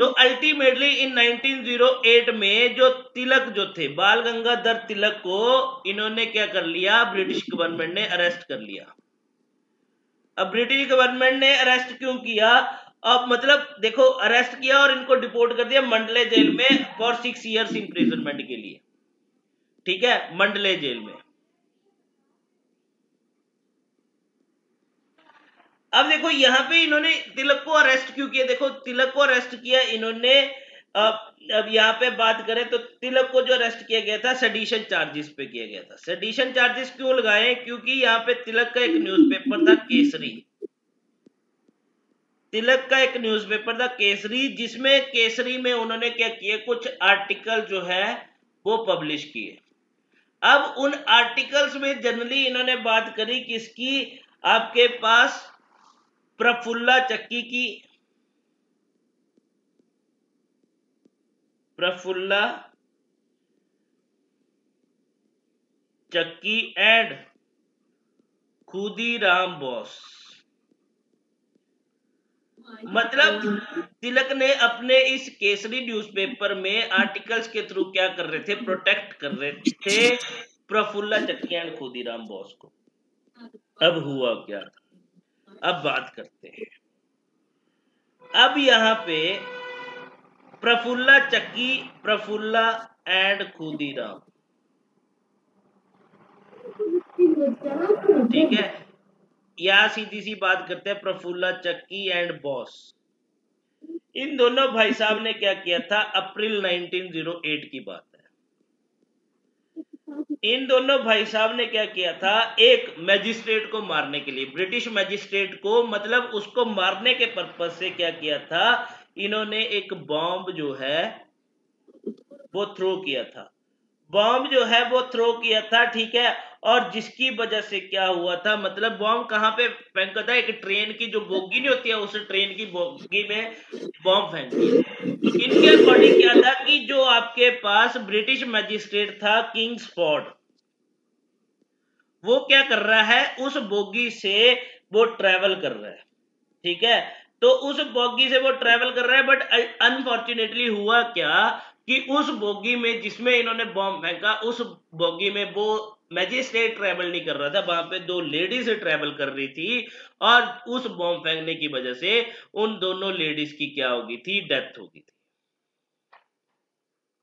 तो अल्टीमेटली इन 1908 में जो तिलक जो थे, बाल गंगाधर तिलक को इन्होंने क्या कर लिया, ब्रिटिश गवर्नमेंट ने अरेस्ट कर लिया। अब ब्रिटिश गवर्नमेंट ने अरेस्ट क्यों किया, अब मतलब देखो अरेस्ट किया और इनको डिपोर्ट कर दिया मंडले जेल में फॉर 6 इयर्स इंप्रिजनमेंट के लिए। ठीक है, मंडले जेल में। अब देखो यहाँ पे इन्होंने तिलक को अरेस्ट क्यों किया, देखो तिलक को अरेस्ट किया इन्होंने अब यहाँ पे बात करें तो तिलक को जो अरेस्ट किया गया था सेडिशन चार्जेस पे किया गया था। सेडिशन चार्जेस क्यों लगाए? क्योंकि यहाँ पे तिलक का एक न्यूज़पेपर था केसरी। तिलक का एक न्यूज़पेपर था केसरी, जिसमें केसरी में उन्होंने क्या किया, कुछ आर्टिकल जो है वो पब्लिश किए। अब उन आर्टिकल्स में जनरली इन्होंने बात करी किसकी, आपके पास प्रफुल्ला चक्की की, प्रफुल्ला चक्की एंड खुदीराम बोस। मतलब तिलक ने अपने इस केसरी न्यूज़पेपर में आर्टिकल्स के थ्रू क्या कर रहे थे, प्रोटेक्ट कर रहे थे प्रफुल्ला चक्की एंड खुदीराम बोस को। अब हुआ क्या, अब बात करते हैं। अब यहाँ पे प्रफुल्ला चक्की, प्रफुल्ला एंड खुदीराम, ठीक है, यहां सीधी सी बात करते हैं, प्रफुल्ला चक्की एंड बॉस। इन दोनों भाई साहब ने क्या किया था, अप्रैल 1908 की बात है। इन दोनों भाई साहब ने क्या किया था, एक मैजिस्ट्रेट को मारने के लिए, ब्रिटिश मैजिस्ट्रेट को, मतलब उसको मारने के पर्पज से क्या किया था, इन्होंने एक बॉम्ब जो है वो थ्रो किया था। बॉम्ब जो है वो थ्रो किया था, ठीक है। और जिसकी वजह से क्या हुआ था, मतलब बॉम्ब कहां पे फेंका था, एक ट्रेन की जो बोगी नहीं होती है, उस ट्रेन की बोगी में बॉम्ब फेंक दिया। तो इनके अकॉर्डिंग क्या था कि जो आपके पास ब्रिटिश मैजिस्ट्रेट था किंग्सफोर्ड, वो क्या कर रहा है, उस बोगी से वो ट्रेवल कर रहा है, ठीक है। तो उस बोगी से वो ट्रेवल कर रहा है, बट अनफॉर्चुनेटली हुआ क्या कि उस बोगी में जिसमें इन्होंने बॉम्ब फेंका, उस बोगी में वो मैजिस्ट्रेट ट्रेवल नहीं कर रहा था, वहां पे दो लेडीज ट्रेवल कर रही थी, और उस बॉम्ब फेंकने की वजह से उन दोनों लेडीज की क्या हो गई थी, डेथ हो गई थी,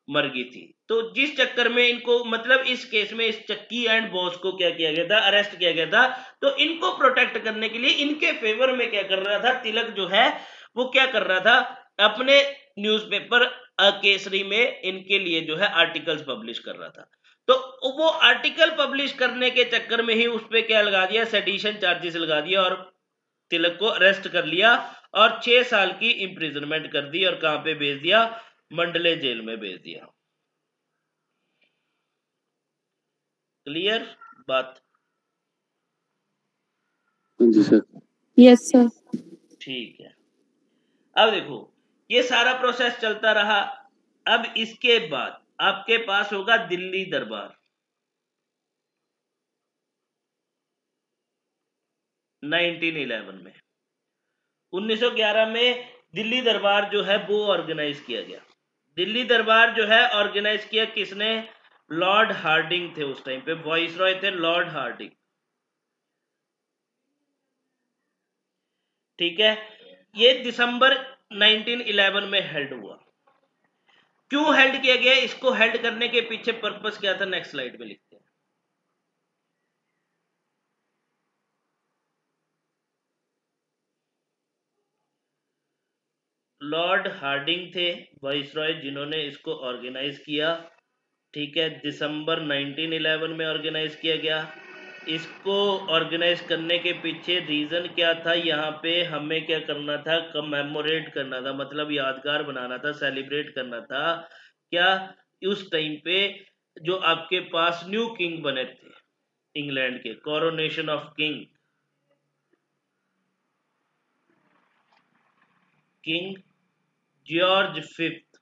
मर गई थी। तो जिस चक्कर में इनको, मतलब इस केस में इस चक्की एंड बॉस को क्या किया गया था, अरेस्ट किया गया था। तो इनको प्रोटेक्ट करने के लिए इनके फेवर में क्या कर रहा था तिलक जो है, वो क्या कर रहा था, अपने न्यूज़पेपर केसरी में इनके लिए जो है आर्टिकल्स पब्लिश कर रहा था। तो वो आर्टिकल पब्लिश करने के चक्कर में ही उस पर क्या लगा दिया, सेडिशन चार्जेस लगा दिया, और तिलक को अरेस्ट कर लिया और 6 साल की इंप्रिजनमेंट कर दी, और कहां पे भेज दिया, मंडले जेल में भेज दिया। क्लियर बात? जी सर। Yes sir. ठीक है। अब देखो ये सारा प्रोसेस चलता रहा। अब इसके बाद आपके पास होगा दिल्ली दरबार। 1911 में, 1911 में दिल्ली दरबार जो है वो ऑर्गेनाइज किया गया। दिल्ली दरबार जो है ऑर्गेनाइज किया किसने, लॉर्ड हार्डिंग थे उस टाइम पे, वॉइसरॉय थे लॉर्ड हार्डिंग, ठीक है। ये दिसंबर 1911 में हेल्ड हुआ। क्यों हेल्ड किया गया, इसको हेल्ड करने के पीछे पर्पस क्या था, नेक्स्ट स्लाइड में लिखते हैं। लॉर्ड हार्डिंग थे वाइसरॉय, जिन्होंने इसको ऑर्गेनाइज किया, ठीक है। दिसंबर 1911 में ऑर्गेनाइज किया गया। इसको ऑर्गेनाइज करने के पीछे रीजन क्या था, यहाँ पे हमें क्या करना था, कमेमोरेट करना था, मतलब यादगार बनाना था, सेलिब्रेट करना था क्या, उस टाइम पे जो आपके पास न्यू किंग बने थे इंग्लैंड के, coronation of king, king George fifth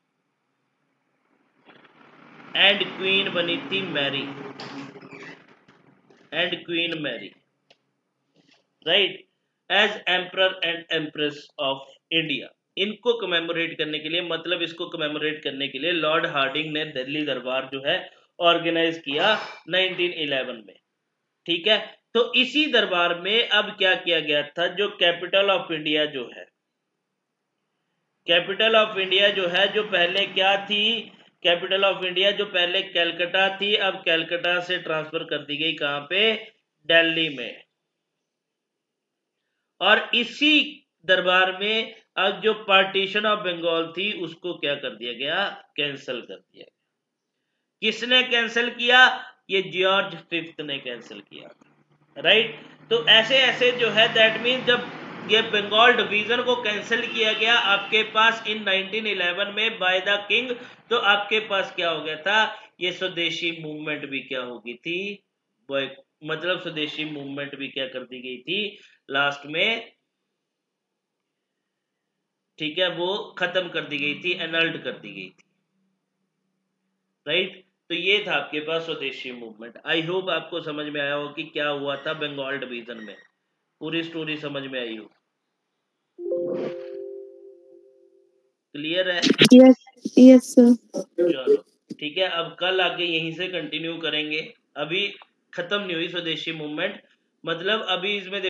and queen बनी थी Mary, and queen Mary, right, as emperor and empress of India. इनको कमेमोरेट करने के लिए, मतलब इसको कमेमोरेट करने के लिए लॉर्ड हार्डिंग ने दिल्ली दरबार जो है ऑर्गेनाइज किया 1911 में, ठीक है। तो इसी दरबार में अब क्या किया गया था, जो कैपिटल ऑफ इंडिया जो है, कैपिटल ऑफ इंडिया जो है, जो पहले क्या थी, कैपिटल ऑफ इंडिया जो पहले कैलकाटा थी, अब कैलकाटा से ट्रांसफर कर दी गई कहां पे, दिल्ली में। और इसी दरबार में अब जो पार्टीशन ऑफ बंगाल थी उसको क्या कर दिया गया, कैंसिल कर दिया गया। किसने कैंसिल किया, ये जॉर्ज फिफ्थ ने कैंसिल किया, राइट। तो ऐसे ऐसे जो है दैट मीन जब ये बंगाल डिवीजन को कैंसिल किया गया आपके पास इन 1911 में बाय द किंग, तो आपके पास क्या हो गया था, ये स्वदेशी मूवमेंट भी क्या हो गई थी, मतलब स्वदेशी मूवमेंट भी क्या कर दी गई थी लास्ट में, ठीक है, वो खत्म कर दी गई थी, एनल्ड कर दी गई थी, राइट। तो ये था आपके पास स्वदेशी मूवमेंट। आई होप आपको समझ में आया हो कि क्या हुआ था बंगाल डिवीजन में, पूरी स्टोरी समझ में आई हो, क्लियर है। Yes, yes, sir. चलो ठीक है, अब कल आगे यहीं से कंटिन्यू करेंगे। अभी खत्म नहीं हुई स्वदेशी मूवमेंट, मतलब अभी इसमें